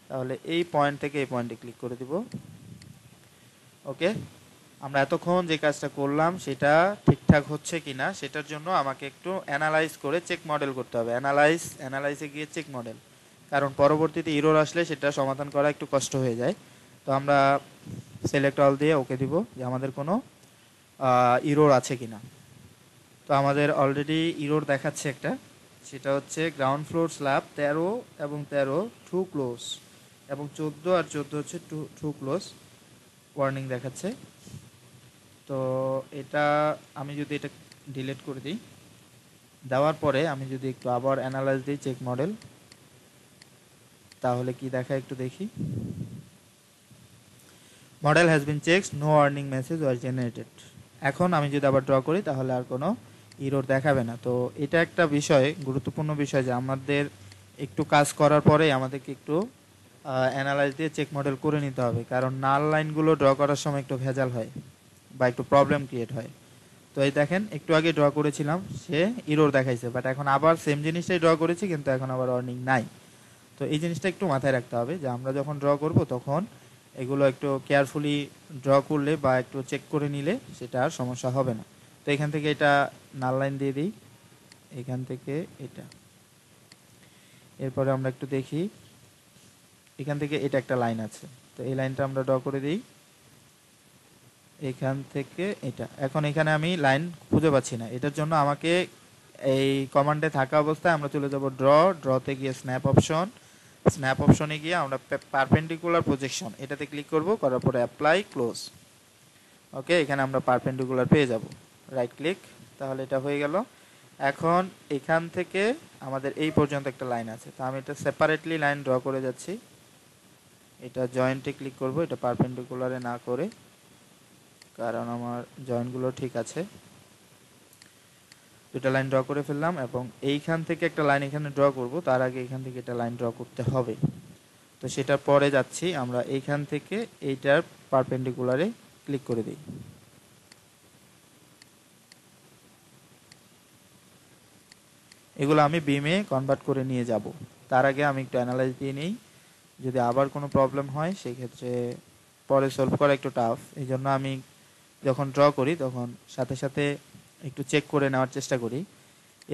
তাহলে এই পয়েন্ট থেকে এই পয়েন্টে ক্লিক করে দিব। ওকে, আমরা এতক্ষণ যে কাজটা করলাম সেটা ঠিকঠাক হচ্ছে কিনা সেটার জন্য আমাকে একটু অ্যানালাইজ করে চেক মডেল করতে হবে। অ্যানালাইজে গিয়ে চেক মডেল, কারণ পরবর্তীতে ইরর আসলে সেটা সমাধান করা একটু কষ্ট হয়ে যায়। তো আমরা সিলেক্ট অল দিয়ে ওকে দিব যে আমাদের কোনো ইরর আছে কিনা। তো আমাদের অলরেডি ইরর দেখাচ্ছে একটা, সেটা হচ্ছে গ্রাউন্ড ফ্লোর স্ল্যাব 13 এবং 13 টু ক্লোজ, এবং 14 আর 14 হচ্ছে টু ক্লোজ, ওয়ার্নিং দেখাচ্ছে। তো এটা আমি যদি এটা ডিলিট করে দিই, দেওয়ার পরে আমি যদি একটু আবার অ্যানালাইজ দিই চেক মডেল, তাহলে কি দেখায় একটু দেখি। Model has been checked, no warning message was generated. এখন আমি যদি আবার ড্র করি তাহলে আর কোনো ইরর দেখাবে না। তো এটা একটা বিষয়, গুরুত্বপূর্ণ বিষয়, যে আমাদের একটু কাজ করার পরে আমাদেরকে একটু অ্যানালাইজ দিয়ে চেক মডেল করে নিতে হবে, কারণ নাল লাইনগুলো ড্র করার সময় একটু ভেজাল হয় বা একটু প্রবলেম ক্রিয়েট হয়। তো এই দেখেন, একটু আগে ড্র করেছিলাম, সে ইরর দেখাইছে, বাট এখন আবার সেম জিনিসটাই ড্র করেছি, কিন্তু এখন আবার ওয়ার্নিং নাই। তো এই জিনিসটা একটু মাথায় রাখতে হবে যে আমরা যখন ড্র করব তখন এগুলো একটু কেয়ারফুলি ড্র করলে বা একটু চেক করে নিলে সেটা আর সমস্যা হবে না। তো এখান থেকে এটা নাল লাইন দিয়ে দিই, এখান থেকে এটা। এরপরে আমরা একটু দেখি, এখান থেকে এটা একটা লাইন আছে, তো এই লাইনটা আমরা ড্র করে দিই এখান থেকে এটা। এখন এখানে আমি লাইন খুঁজে পাচ্ছি না, এটার জন্য আমাকে এই কমান্ডে থাকা অবস্থায় আমরা চলে যাব ড্রতে গিয়ে স্ন্যাপ অপশনে গিয়ে আমরা পারপেন্ডিকুলার প্রজেকশন এটাতে ক্লিক করব, করার পরে অ্যাপ্লাই ক্লোজ। ওকে, এখানে আমরা পারপেন্ডিকুলার পেয়ে যাব, রাইট ক্লিক, তাহলে এটা হয়ে গেল। এখন এখান থেকে আমাদের এই পর্যন্ত একটা লাইন আছে, তো আমি এটা সেপারেটলি লাইন ড্র করে যাচ্ছি। এটা জয়েন্টে ক্লিক করব, এটা পারপেন্ডিকুলারে না করে, কারণ আমার জয়েন্টগুলো ঠিক আছে। দুটা লাইন ড্র করে ফেললাম, এবং এইখান থেকে একটা লাইন এখানে ড্র করব, তার আগে এখান থেকে একটা লাইন ড্র করতে হবে। তো সেটা পরে যাচ্ছি, আমরা এইখান থেকে এইটার পারপেন্ডিকুলারে ক্লিক করে দিই। এগুলো আমি বিমে কনভার্ট করে নিয়ে যাব, তার আগে আমি একটু অ্যানালাইজ দিয়ে নিই, যদি আবার কোনো প্রবলেম হয় সেই ক্ষেত্রে পরে সলভ করা একটু টাফ। এই জন্য আমি যখন ড্র করি তখন সাথে সাথে একটু চেক করে নেওয়ার চেষ্টা করি।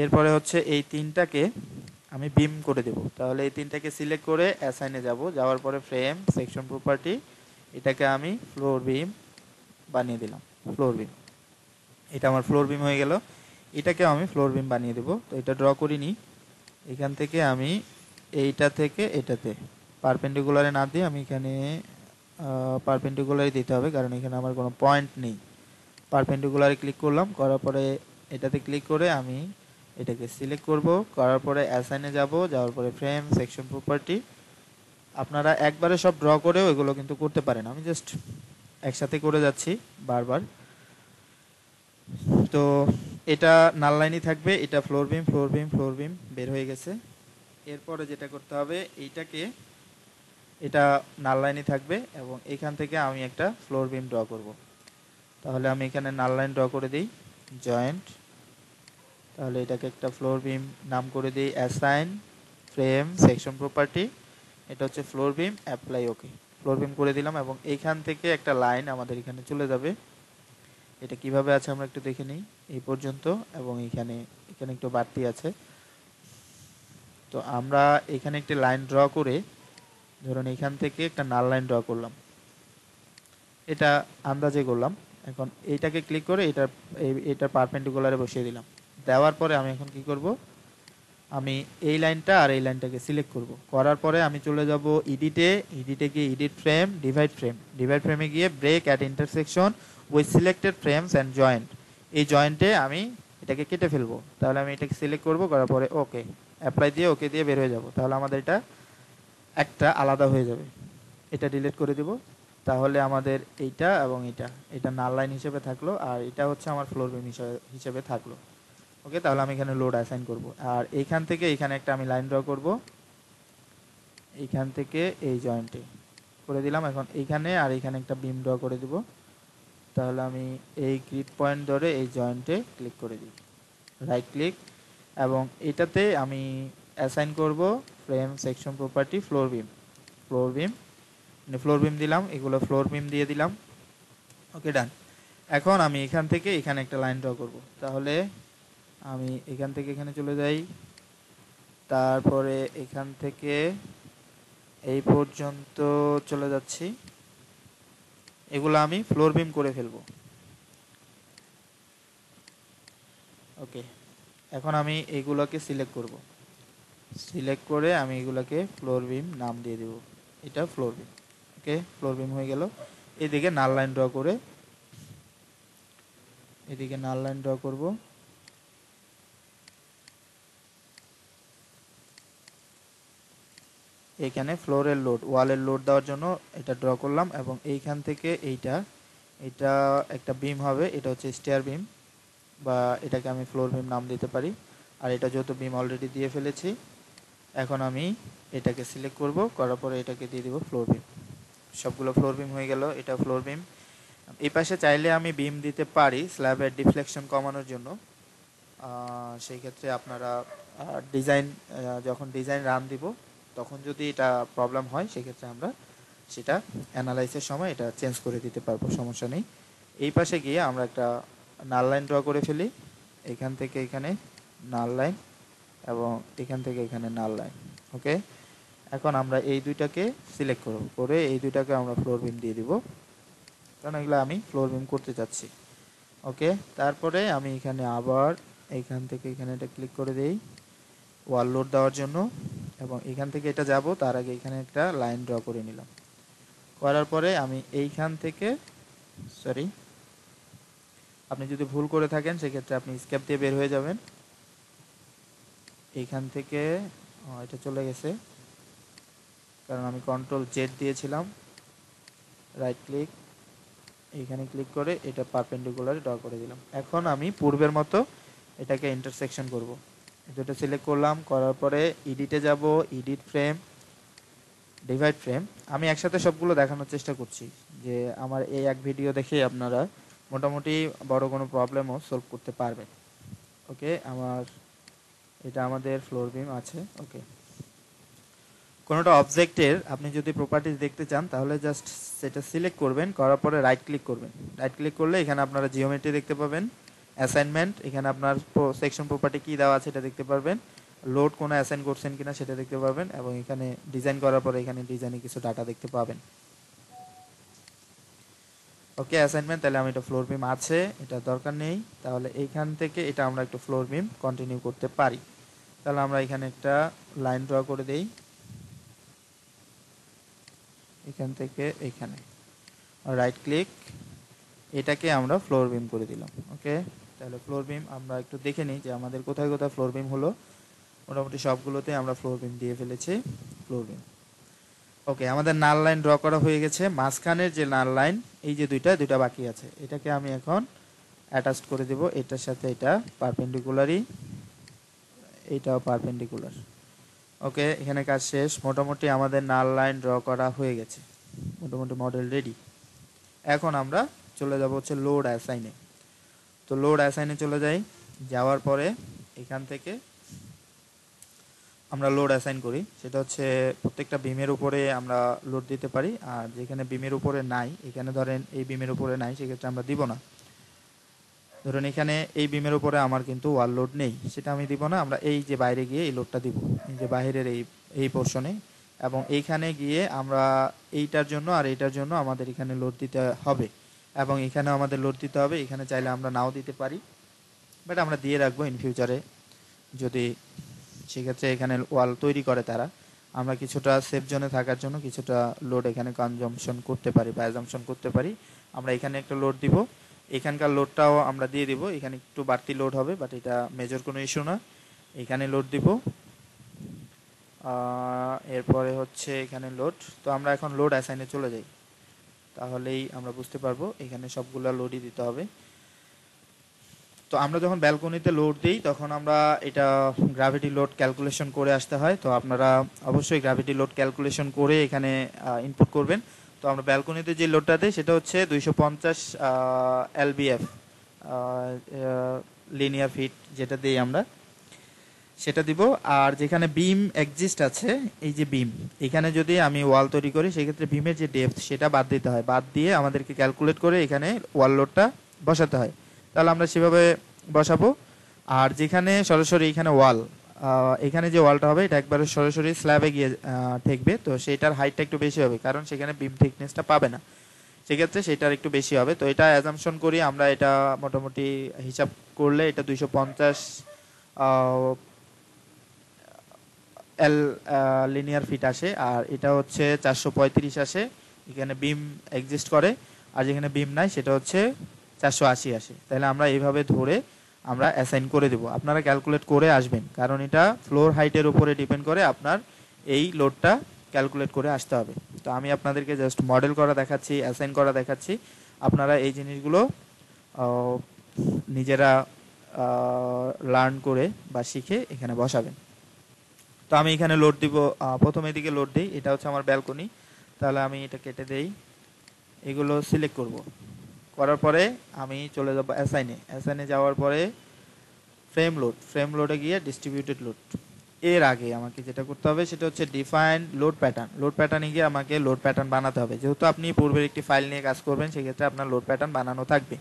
এরপরে হচ্ছে এই তিনটাকে আমি বিম করে দেব, তাহলে এই তিনটাকে সিলেক্ট করে অ্যাসাইনে যাব, যাওয়ার পরে ফ্রেম সেকশন প্রপার্টি, এটাকে আমি ফ্লোর বিম বানিয়ে দিলাম। ফ্লোর বিম, এটা আমার ফ্লোর বিম হয়ে গেল, এটাকে আমি ফ্লোর বিম বানিয়ে দেব। তো এটা ড্র করিনি, এখান থেকে আমি এইটা থেকে এটাতে পারপেন্ডিকুলারে না দিয়ে আমি এখানে পারপেন্ডিকুলারে দিতে হবে, কারণ এখানে আমার কোনো পয়েন্ট নেই। পারপেন্ডিকুলারে ক্লিক করলাম, করার পরে এটাতে ক্লিক করে আমি এটাকে সিলেক্ট করব, করার পরে অ্যাসাইনে যাব, যাওয়ার পরে ফ্রেম সেকশন প্রপার্টি। আপনারা একবারে সব ড্র করেও এগুলো কিন্তু করতে পারেন, আমি জাস্ট একসাথে করে যাচ্ছি বারবার। তো এটা নাল লাইনই থাকবে, এটা ফ্লোর বিম বের হয়ে গেছে। এরপরে যেটা করতে হবে, এইটাকে, এটা নাল লাইনই থাকবে, এবং এখান থেকে আমি একটা ফ্লোর বিম ড্র করব। তাহলে আমি এখানে নাল লাইন ড্র করে দিই, জয়েন্ট, তাহলে এটাকে একটা ফ্লোর বিম নাম করে দিই, অ্যাসাইন ফ্রেম সেকশন প্রপার্টি, এটা হচ্ছে ফ্লোর বিম, অ্যাপ্লাই ওকে। ফ্লোর বিম করে দিলাম, এবং এইখান থেকে একটা লাইন আমাদের এখানে চলে যাবে। এটা কিভাবে আছে আমরা একটু দেখে নিই, এই পর্যন্ত, এবং এখানে একটু বাড়তি আছে। তো আমরা এখানে একটি লাইন ড্র করে, ধরুন এখান থেকে একটা নাল লাইন ড্র করলাম, এটা আন্দাজে করলাম। এখন এইটাকে ক্লিক করে এটার পারপেন্ডিকুলারে বসিয়ে দিলাম। দেওয়ার পরে আমি এখন কি করব, আমি এই লাইনটা আর এই লাইনটাকে সিলেক্ট করব, করার পরে আমি চলে যাব এডিটে গিয়ে এডিট ফ্রেম ডিভাইড ফ্রেমে গিয়ে break at intersection with selected frames and joint, এই জয়েন্টে আমি এটাকে কেটে ফেলবো। তাহলে আমি এটাকে সিলেক্ট করব, করার পরে ওকে অ্যাপ্লাই দিয়ে ওকে দিয়ে বের হয়ে যাব। তাহলে আমাদের এটা একটা আলাদা হয়ে যাবে। এটা ডিলিট করে দিব। তাহলে আমাদের এইটা এবং এটা নাল লাইন হিসেবে থাকলো, আর এটা হচ্ছে আমার ফ্লোর বিম হিসেবে থাকলো। ওকে, তাহলে আমি এখানে লোড অ্যাসাইন করব। আর এইখান থেকে এখানে একটা আমি লাইন ড্র করব, এইখান থেকে এই জয়েন্টে করে দিলাম। এখন এইখানে আর এইখানে একটা বিম ড্র করে দিব। তাহলে আমি এই গ্রিড পয়েন্ট ধরে এই জয়েন্টে ক্লিক করে দিই, রাইট ক্লিক, এবং এটাতে আমি অ্যাসাইন করব ফ্রেম সেকশন প্রপার্টি ফ্লোর বিম। ফ্লোর বিম ফ্লোর বিম দিলাম, এগুলো ফ্লোর বিম দিয়ে দিলাম। ওকে, ডান। এখন আমি এখান থেকে এখানে একটা লাইন ড্র করব। তাহলে আমি এখান থেকে এখানে চলে যাই, তারপরে এখান থেকে এই পর্যন্ত চলে যাচ্ছি। এগুলো আমি ফ্লোর বিম করে ফেলবো। ওকে, এখন আমি এগুলোকে সিলেক্ট করব। সিলেক্ট করে আমি এগুলোকে ফ্লোর বিম নাম দিয়ে দেব, এটা ফ্লোর বিম। ওকে, ফ্লোর বিম হয়ে গেল। এদিকে নাল লাইন ড্র করে, এদিকে নাল লাইন ড্র করব। এইখানে ফ্লোরের লোড, ওয়ালের লোড দেওয়ার জন্য এটা ড্র করলাম, এবং এইখান থেকে এটা একটা বিম হবে, এটা হচ্ছে স্টেয়ার বিম, বা এটাকে আমি ফ্লোর বিম নাম দিতে পারি। আর এটা যেহেতু বিম অলরেডি দিয়ে ফেলেছি, এখন আমি এটাকে সিলেক্ট করব, করার পরে এটাকে দিয়ে দিব ফ্লোর বিম। সবগুলো ফ্লোর বিম হয়ে গেল, এটা ফ্লোর বিম। এই পাশে চাইলে আমি বিম দিতে পারি স্ল্যাবের ডিফ্লেকশন কমানোর জন্য। সেই ক্ষেত্রে আপনারা যখন ডিজাইন রান দিব তখন যদি এটা প্রবলেম হয়, সেক্ষেত্রে আমরা সেটা অ্যানালাইসের সময় এটা চেঞ্জ করে দিতে পারবো, সমস্যা নেই। এই পাশে গিয়ে আমরা একটা নাল লাইন ড্র করে ফেলি, এখান থেকে এখানে নাল লাইন, এবং এখান থেকে এখানে নাল লাইন। ওকে, এখন আমরা এই দুইটাকে সিলেক্ট করব, করে এই দুইটাকে আমরা ফ্লোর বিম দিয়ে দিব, কারণ এগুলো আমি ফ্লোর বিম করতে চাচ্ছি। ওকে, তারপরে আমি এখানে আবার এইখান থেকে এখানে এটা ক্লিক করে দেই ওয়াল লোড দেওয়ার জন্য, এবং এখান থেকে এটা যাব, তার আগে এখানে একটা লাইন ড্র করে নিলাম। করার পরে আমি এইখান থেকে, সরি, আপনি যদি ভুল করে থাকেন সেক্ষেত্রে আপনি স্কেপ দিয়ে বের হয়ে যাবেন। এইখান থেকে এটা চলে গেছে, কারণ আমি কন্ট্রোল জেড দিয়েছিলাম। রাইট ক্লিক, এইখানে ক্লিক করে এটা পারপেন্ডিকুলার ড্র করে দিলাম। এখন আমি পূর্বের মতো এটাকে ইন্টারসেকশন করব। দুটো সিলেক্ট করলাম, করার পরে এডিটে যাব, এডিট ফ্রেম, ডিভাইড ফ্রেম। আমি একসাথে সবগুলো দেখানোর চেষ্টা করছি, যে আমার এই এক ভিডিও দেখে আপনারা মোটামুটি বড় কোনো প্রবলেমও সলভ করতে পারবেন। ওকে, এটা আমাদের ফ্লোর বিম আছে। ওকে, কোনোটা অবজেক্টের আপনি যদি প্রপার্টিজ দেখতে চান তাহলে জাস্ট সেটা সিলেক্ট করবেন, করার পরে রাইট ক্লিক করবেন। রাইট ক্লিক করলে এখানে আপনারা জিওমেট্রি দেখতে পাবেন, অ্যাসাইনমেন্ট, এখানে আপনার সেকশন প্রপার্টি কী দেওয়া আছে এটা দেখতে পারবেন, লোড কোনো অ্যাসাইন করছেন কিনা সেটা দেখতে পারবেন, এবং এখানে ডিজাইন করার পরে এখানে ডিজাইনে কিছু ডাটা দেখতে পাবেন। ওকে, অ্যাসাইনমেন্ট, তাহলে আমি এটা ফ্লোর বিম আছে, এটা দরকার নেই। তাহলে এইখান থেকে এটা আমরা একটু ফ্লোর বিম কন্টিনিউ করতে পারি। তাহলে আমরা এখানে একটা লাইন ড্র করে দেই, এখান থেকে এখানে রাইট ক্লিক, এটাকে আমরা ফ্লোর বিম করে দিলাম। ওকে, তাহলে ফ্লোর বিম আমরা একটু দেখে নিই যে আমাদের কোথায় কোথায় ফ্লোর বিম হলো। মোটামুটি সবগুলোতে আমরা ফ্লোর বিম দিয়ে ফেলেছি, ফ্লোর বিম। ওকে, আমাদের নাল লাইন ড্র করা হয়ে গেছে। মাঝখানের যে নাল লাইন, এই যে দুইটা বাকি আছে, এটাকে আমি এখন অ্যাটাচ করে দেব এটার সাথে, এটা পারপেন্ডিকুলারই, এইটাও পারপেন্ডিকুলার। ওকে, এখানে কাজ শেষ। মোটামুটি আমাদের নাল লাইন ড্র করা হয়ে গেছে, মোটামুটি মডেল রেডি। এখন আমরা চলে যাব হচ্ছে লোড অ্যাসাইনে। তো লোড অ্যাসাইনে চলে যাই, যাওয়ার পরে এখান থেকে আমরা লোড অ্যাসাইন করি। সেটা হচ্ছে প্রত্যেকটা বিমের উপরে আমরা লোড দিতে পারি, আর যেখানে বিমের উপরে নাই, এখানে ধরেন এই বিমের উপরে নাই, সেক্ষেত্রে আমরা দিব না। ধরুন এখানে এই বিমের উপরে আমার কিন্তু ওয়াল লোড নেই, সেটা আমি দিব না। আমরা এই যে বাইরে গিয়ে এই লোডটা দিব, এই যে বাইরের এই পোর্শনে, এবং এইখানে গিয়ে আমরা এইটার জন্য আর এইটার জন্য আমাদের এখানে লোড দিতে হবে, এবং এখানে আমাদের লোড দিতে হবে। এখানে চাইলে আমরা নাও দিতে পারি, বাট আমরা দিয়ে রাখবো ইন ফিউচারে, যদি সেক্ষেত্রে এখানে ওয়াল তৈরি করে তারা, আমরা কিছুটা সেফ জোনে থাকার জন্য কিছুটা লোড এখানে কনজাম্পশন করতে পারি বা অ্যাজাম্পশন করতে পারি। আমরা এখানে একটা লোড দিব, এখানকার লোডটাও আমরা দিয়ে দিব, এখানে একটু বাড়তি লোড হবে বাট এটা মেজর কোনো ইস্যু না। এখানে লোড দিব, এরপরে হচ্ছে এখানে লোড। তো আমরা এখন লোড অ্যাসাইনে চলে যাই, তাহলেই আমরা বুঝতে পারবো এখানে সবগুলা লোডই দিতে হবে। তো আমরা যখন ব্যালকনিতে লোড দিই তখন আমরা এটা গ্র্যাভিটি লোড ক্যালকুলেশন করে আসতে হয়। তো আপনারা অবশ্যই গ্র্যাভিটি লোড ক্যালকুলেশন করে এখানে ইনপুট করবেন। তো আমরা ব্যালকনিতে যে লোডটা দিই সেটা হচ্ছে 250 এলবিএফ লিনিয়ার ফিট, যেটা দিই আমরা সেটা দিব। আর যেখানে বিম এক্সিস্ট আছে, এই যে বিম, এখানে যদি আমি ওয়াল তৈরি করি সেক্ষেত্রে বিমের যে ডেপথ সেটা বাদ দিতে হয়, বাদ দিয়ে আমাদেরকে ক্যালকুলেট করে এখানে ওয়াল লোডটা বসাতে হয়। তাহলে আমরা সেভাবে বসাবো। আর যেখানে সরাসরি এখানে ওয়াল, এখানে যে ওয়ালটা হবে এটা একবারে সরাসরি স্ল্যাবে গিয়ে ঠেকবে, তো সেটার হাইটটা একটু বেশি হবে কারণ সেখানে বিম থিকনেসটা পাবে না, সেক্ষেত্রে সেটার একটু বেশি হবে। তো এটা অ্যাজাম্পশন করি আমরা, এটা মোটামুটি হিসাব করলে এটা 250 এল লিনিয়ার ফিট আসে, আর এটা হচ্ছে 435 আসে, এখানে বিম এক্সিস্ট করে। আর যেখানে বিম নাই সেটা হচ্ছে 480 আসে। তাহলে আমরা এইভাবে ধরে আমরা অ্যাসাইন করে দেব, আপনারা ক্যালকুলেট করে আসবেন কারণ এটা ফ্লোর হাইটের উপরে ডিপেন্ড করে, আপনার এই লোডটা ক্যালকুলেট করে আসতে হবে। তো আমি আপনাদেরকে জাস্ট মডেল করা দেখাচ্ছি, অ্যাসাইন করা দেখাচ্ছি, আপনারা এই জিনিসগুলো নিজেরা লার্ন করে বা শিখে এখানে বসাবেন। তো আমি এখানে লোড দিব, প্রথমে দিকে লোড দিই, এটা হচ্ছে আমার ব্যালকনি। তাহলে আমি এটা কেটে দেই, এগুলো সিলেক্ট করব, করার পরে আমি চলে যাব অ্যাসাইনে। অ্যাসাইনে যাওয়ার পরে ফ্রেম লোডে গিয়ে ডিস্ট্রিবিউটেড লোড। এর আগে আমাকে যেটা করতে হবে সেটা হচ্ছে ডিফাইন লোড প্যাটার্ন। লোড প্যাটার্নে গিয়ে আমাকে লোড প্যাটার্ন বানাতে হবে, যেহেতু আপনি পূর্বের একটি ফাইল নিয়ে কাজ করবেন সেক্ষেত্রে আপনার লোড প্যাটার্ন বানানো থাকবে।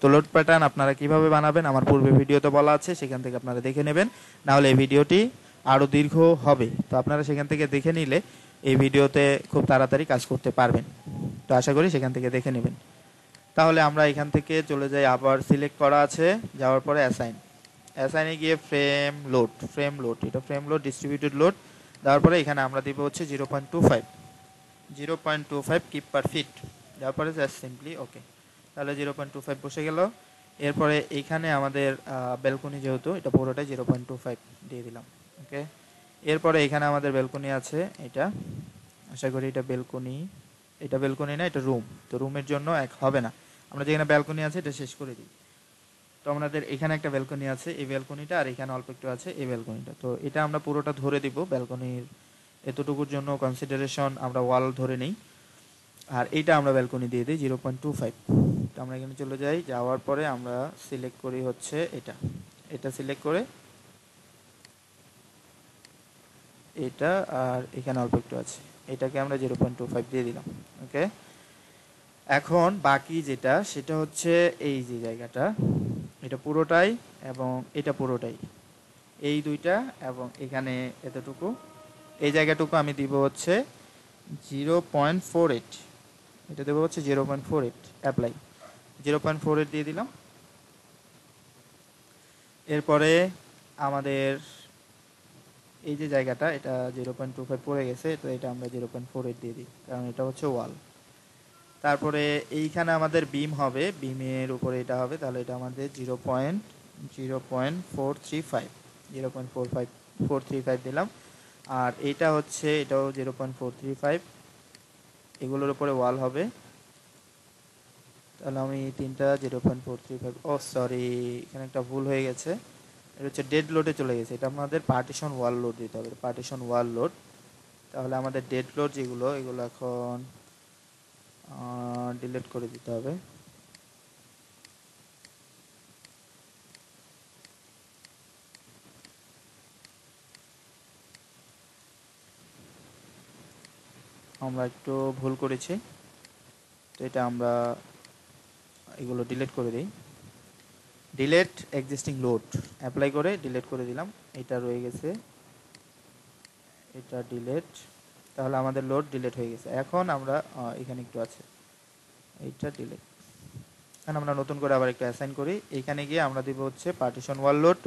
তো লোড প্যাটার্ন আপনারা কিভাবে বানাবেন আমার পূর্বের ভিডিওতে বলা আছে, সেখান থেকে আপনারা দেখে নেবেন, নাহলে এই ভিডিওটি আরও দীর্ঘ হবে। তো আপনারা সেখান থেকে দেখে নিলে এই ভিডিওতে খুব তাড়াতাড়ি কাজ করতে পারবেন। তো আশা করি সেখান থেকে দেখে নেবেন। তাহলে আমরা এখান থেকে চলে যাই, আবার সিলেক্ট করা আছে, যাওয়ার পরে অ্যাসাইনে গিয়ে ফ্রেম লোড এটা ফ্রেম লোড ডিস্ট্রিবিউটেড লোড দেওয়ার পরে এখানে আমরা দিব হচ্ছে 0.25 কিপ পার ফিট, দেওয়ার পরে জাস্ট সিম্পলি ওকে। তাহলে 0.25 বসে গেল। এরপরে এইখানে আমাদের ব্যালকনি, যেহেতু এটা পুরোটাই 0.25 দিয়ে দিলাম, ওকে। এরপরে এখানে আমাদের ব্যালকনি আছে, এটা আশা করি এটা ব্যালকনি না, এটা রুম। তো রুমের জন্য এক হবে না, আমরা যেখানে ব্যালকনি আছে এটা শেষ করে দিই। তো আমাদের এখানে একটা ব্যালকনি আছে, এই ব্যালকনিটা, আর এখানে অল্প একটু আছে এই ব্যালকনিটা। তো এটা আমরা পুরোটা ধরে দিব, ব্যালকনির এতটুকুর জন্য কনসিডারেশন আমরা ওয়াল ধরে নেই। আর এইটা আমরা ব্যালকনি দিয়ে দিই 0.25। তো আমরা এখানে চলে যাই, যাওয়ার পরে আমরা সিলেক্ট করি হচ্ছে এটা সিলেক্ট করে এটা, আর এখানে অল্প একটু আছে, এটাকে আমরা 0.25 দিয়ে দিলাম, ওকে। এখন বাকি যেটা সেটা হচ্ছে এই যে জায়গাটা, এটা পুরোটাই এবং এটা পুরোটাই, এই দুইটা এবং এখানে এতটুকু, এই জায়গাটুকু আমি দিব হচ্ছে 0.48, এটা দেবো হচ্ছে 0.48, অ্যাপ্লাই 0.48 দিয়ে দিলাম। এরপরে আমাদের এই যে জায়গাটা, এটা 0.25 পড়ে গেছে, তো এটা আমরা 0.48 দিয়ে দিই কারণ এটা হচ্ছে ওয়াল। তারপরে এইখানে আমাদের বিম হবে, বিমের উপরে এটা হবে, তাহলে এটা আমাদের 0.435 দিলাম। আর এটা হচ্ছে, এটাও 0.435, এগুলোর উপরে ওয়াল হবে। তাহলে আমি তিনটা 0.435, ও সরি এখানে একটা ভুল হয়ে গেছে, এটা হচ্ছে ডেড লোডে চলে গেছে, এটা আমাদের পার্টিশন ওয়াল লোড দিতে হবে, পার্টিশন ওয়াল লোড। তাহলে আমাদের ডেড লোড যেগুলো, এগুলো এখন ডিলিট করে দিতে হবে। আমরা একটু ভুল করেছি, তো এটা আমরা এগুলো ডিলিট করে দিই, ডিলিট এক্সিস্টিং লোড, অ্যাপ্লাই করে ডিলিট করে দিলাম। এটা রয়ে গেছে, এটা ডিলিট, তাহলে আমাদের লোড ডিলিট হয়ে গেছে। এখন আমরা এখানে একটু আছে, এইটা ডিলিট। এখন আমরা নতুন করে আবার একটু অ্যাসাইন করি, এইখানে গিয়ে আমরা দিব হচ্ছে partition wall load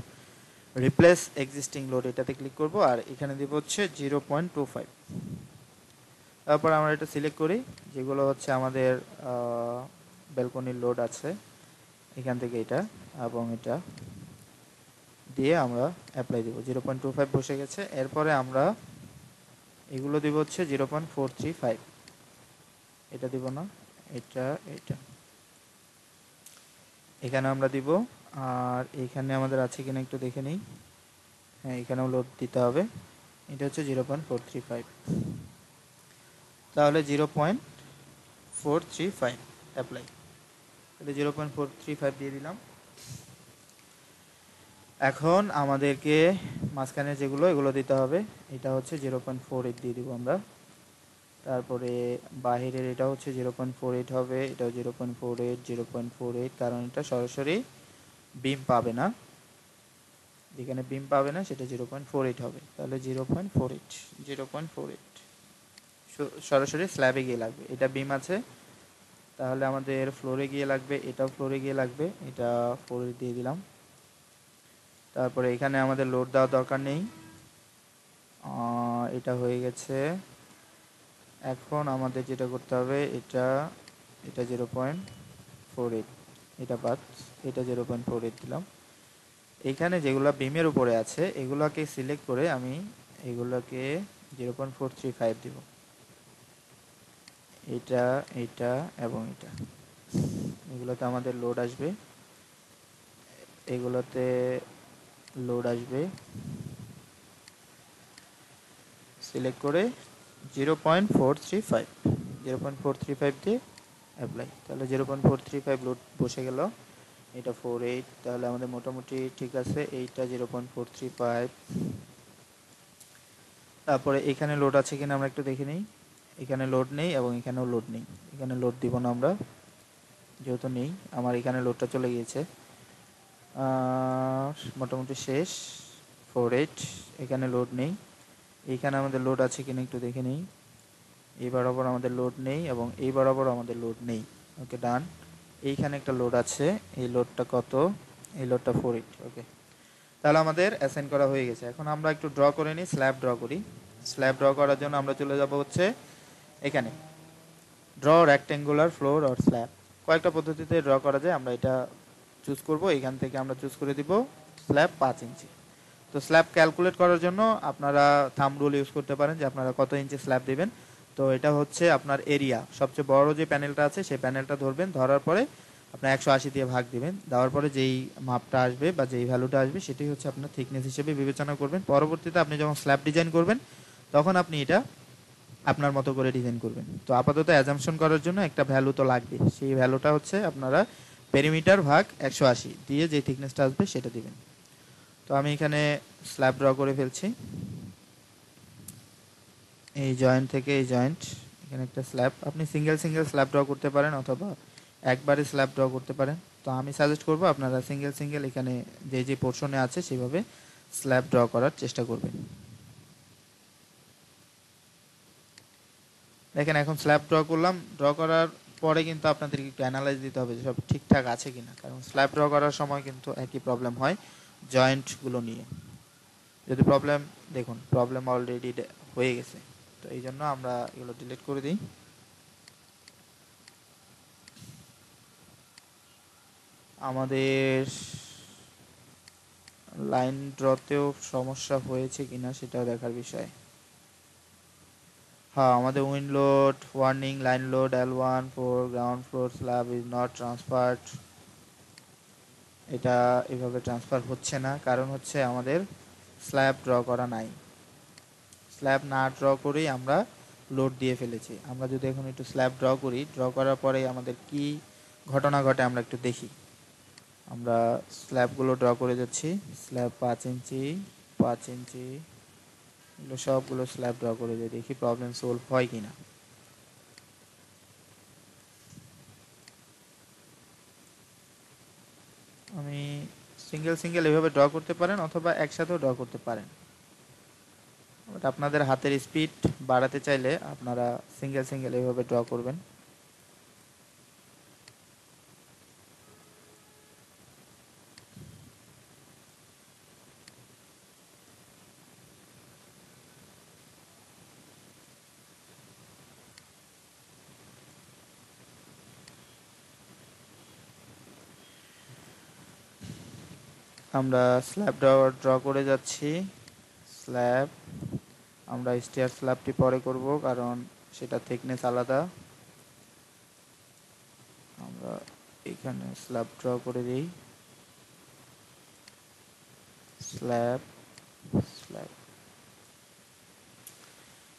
replace existing load, এটাতে ক্লিক করব, আর এখানে দিব হচ্ছে 0.25। তারপর আমরা এটা সিলেক্ট করি, যেগুলো হচ্ছে আমাদের ব্যালকনির লোড আছে, এখান থেকে এটা এবং এটা দিয়ে আমরা অ্যাপ্লাই দেবো। 0.25 বসে গেছে। এরপরে আমরা এগুলো দিব হচ্ছে 0.435, এটা দিব না, এটা এটা এখানে আমরা দিব। আর এখানে আমাদের আছে কিনা একটু দেখে নিই। হ্যাঁ, এখানেও লোড দিতে হবে। এটা হচ্ছে 0.435, তাহলে 0.435 অ্যাপ্লাই। তাহলে 0.435 দিয়ে দিলাম। এখন আমাদেরকে মাঝখানে যেগুলো এগুলো দিতে হবে। এটা হচ্ছে 0.48 দিয়ে দিব আমরা। তারপরে বাহিরের এটা হচ্ছে 0.48 হবে, এটাও 0.48, 0.48, কারণ এটা সরাসরি বিম পাবে না, যেখানে বিম পাবে না সেটা 0.48 হবে। তাহলে 0.48, 0.48 সরাসরি স্ল্যাবে গিয়ে লাগবে। এটা বিম আছে, তাহলে আমাদের ফ্লোরে গিয়ে লাগবে, এটাও ফ্লোরে গিয়ে লাগবে, এটা ফ্লোরে দিয়ে দিলাম। তারপরে এখানে আমাদের লোড দেওয়ার দরকার নেই, এটা হয়ে গেছে। এখন আমাদের যেটা করতে হবে, এটা এটা 0.48, এটা বাদ, এটা 0.48 দিলাম। এখানে যেগুলো বিমের উপরে আছে এগুলোকে সিলেক্ট করে আমি এগুলোকে 0.435 দিব। এটা এটা এবং এটা, এগুলোতে আমাদের লোড আসবে, এগুলোতে লোড আসবে, সিলেক্ট করে 0.435, 0.435 দিয়ে অ্যাপ্লাই। তাহলে 0.435 লোড বসে গেল। এটা 48, তাহলে আমাদের মোটামুটি ঠিক আছে। এইটা 0.435। তারপরে এখানে লোড আছে কিনা আমরা একটু দেখে নিই। এখানে লোড নেই এবং এখানেও লোড নেই, এখানে লোড দিব না আমরা, যেহেতু নেই। আমার এখানে লোডটা চলে গিয়েছে, মোটামুটি শেষ। 48, এখানে লোড নেই। এইখানে আমাদের লোড আছে কিনা একটু দেখে নিই। এই বরাবর আমাদের লোড নেই এবং এই বরাবর আমাদের লোড নেই। ওকে, ডান। এইখানে একটা লোড আছে, এই লোডটা কত? এই লোডটা 48। ওকে, তাহলে আমাদের অ্যাসাইন করা হয়ে গেছে। এখন আমরা একটু ড্র করে নিই, স্ল্যাব ড্র করি। স্ল্যাব ড্র করার জন্য আমরা চলে যাব হচ্ছে এখানে, draw rectangular floor or slab. কয়েকটা পদ্ধতিতে ড্র করা যায়, আমরা এটা চুজ করব। এখান থেকে আমরা চুজ করে দিব স্ল্যাব 5 ইঞ্চি। তো স্ল্যাব ক্যালকুলেট করার জন্য আপনারা থাম্ব রুল ইউজ করতে পারেন, যে আপনারা কত ইঞ্চি স্ল্যাব দেবেন। তো এটা হচ্ছে আপনার এরিয়া, সবচেয়ে বড় যে প্যানেলটা আছে সেই প্যানেলটা ধরবেন, ধরার পরে আপনার 180 দিয়ে ভাগ দিবেন, দেওয়ার পরে যেই মাপটা আসবে বা যেই ভ্যালুটা আসবে সেটাই হচ্ছে আপনার থিকনেস হিসেবে বিবেচনা করবেন। পরবর্তীতে আপনি যখন স্ল্যাব ডিজাইন করবেন তখন আপনি এটা আপনার মতো করে ডিজাইন করবেন। তো আপাতত অ্যাজাম্পশন করার জন্য একটা ভ্যালু তো লাগবে, সেই ভ্যালুটা হচ্ছে আপনারা পেরিমিটার ভাগ 180 দিয়ে যে থিকনেসটা আসবে সেটা দিবেন। তো আমি এখানে স্ল্যাব ড্র করে ফেলছি। এই জয়েন্ট থেকে এই জয়েন্ট, এখানে একটা স্ল্যাব, আপনি সিঙ্গেল সিঙ্গেল স্ল্যাব ড্র করতে পারেন অথবা একবারে স্ল্যাব ড্র করতে পারেন। তো আমি সাজেস্ট করব আপনারা সিঙ্গেল সিঙ্গেল এখানে যে যে পোর্শনে আছে সেভাবে স্ল্যাব ড্র করার চেষ্টা করবেন। দেখেন এখন স্ল্যাব ড্র করলাম, ড্র করার পরে কিন্তু আপনাদেরকে একটু অ্যানালাইজ দিতে হবে যে সব ঠিকঠাক আছে কিনা, কারণ স্ল্যাব ড্র করার সময় কিন্তু একই প্রবলেম হয় জয়েন্টগুলো নিয়ে। যদি প্রবলেম, দেখুন প্রবলেম অলরেডি হয়ে গেছে, তো এই জন্য আমরা এগুলো ডিলিট করে দিই। আমাদের লাইন ড্রতেও সমস্যা হয়েছে কিনা সেটাও দেখার বিষয়। হ্যাঁ, আমাদের wind load warning line load L1 for ground floor slab is not transferred, এটা এভাবে ট্রান্সফার হচ্ছে না, কারণ হচ্ছে আমাদের স্ল্যাব ড্র করা নাই। স্ল্যাব না ড্র করেই আমরা লোড দিয়ে ফেলেছি। আমরা যদি এখন একটু স্ল্যাব ড্র করি, ড্র করার পরে আমাদের কি ঘটনা ঘটে আমরা একটু দেখি। আমরা স্ল্যাবগুলো ড্র করে যাচ্ছি, স্ল্যাব 5 ইঞ্চি 5 ইঞ্চি, এগুলো সবগুলো স্ল্যাব ড্র করে যাই, দেখি প্রবলেম সলভ হয় কিনা। আমি সিঙ্গেল সিঙ্গেল এভাবে ড্র করতে পারেন অথবা একসাথেও ড্র করতে পারেন, বাট আপনাদের হাতের স্পিড বাড়াতে চাইলে আপনারা সিঙ্গেল সিঙ্গেল এভাবে ড্র করবেন। আমরা স্ল্যাব ড্র করে যাচ্ছি। স্ল্যাব, আমরা স্টেয়ার স্ল্যাবটি পরে করব কারণ সেটা থিকনেস আলাদা। আমরা এখানে স্ল্যাব ড্র করে দিই। স্ল্যাব, স্ল্যাব,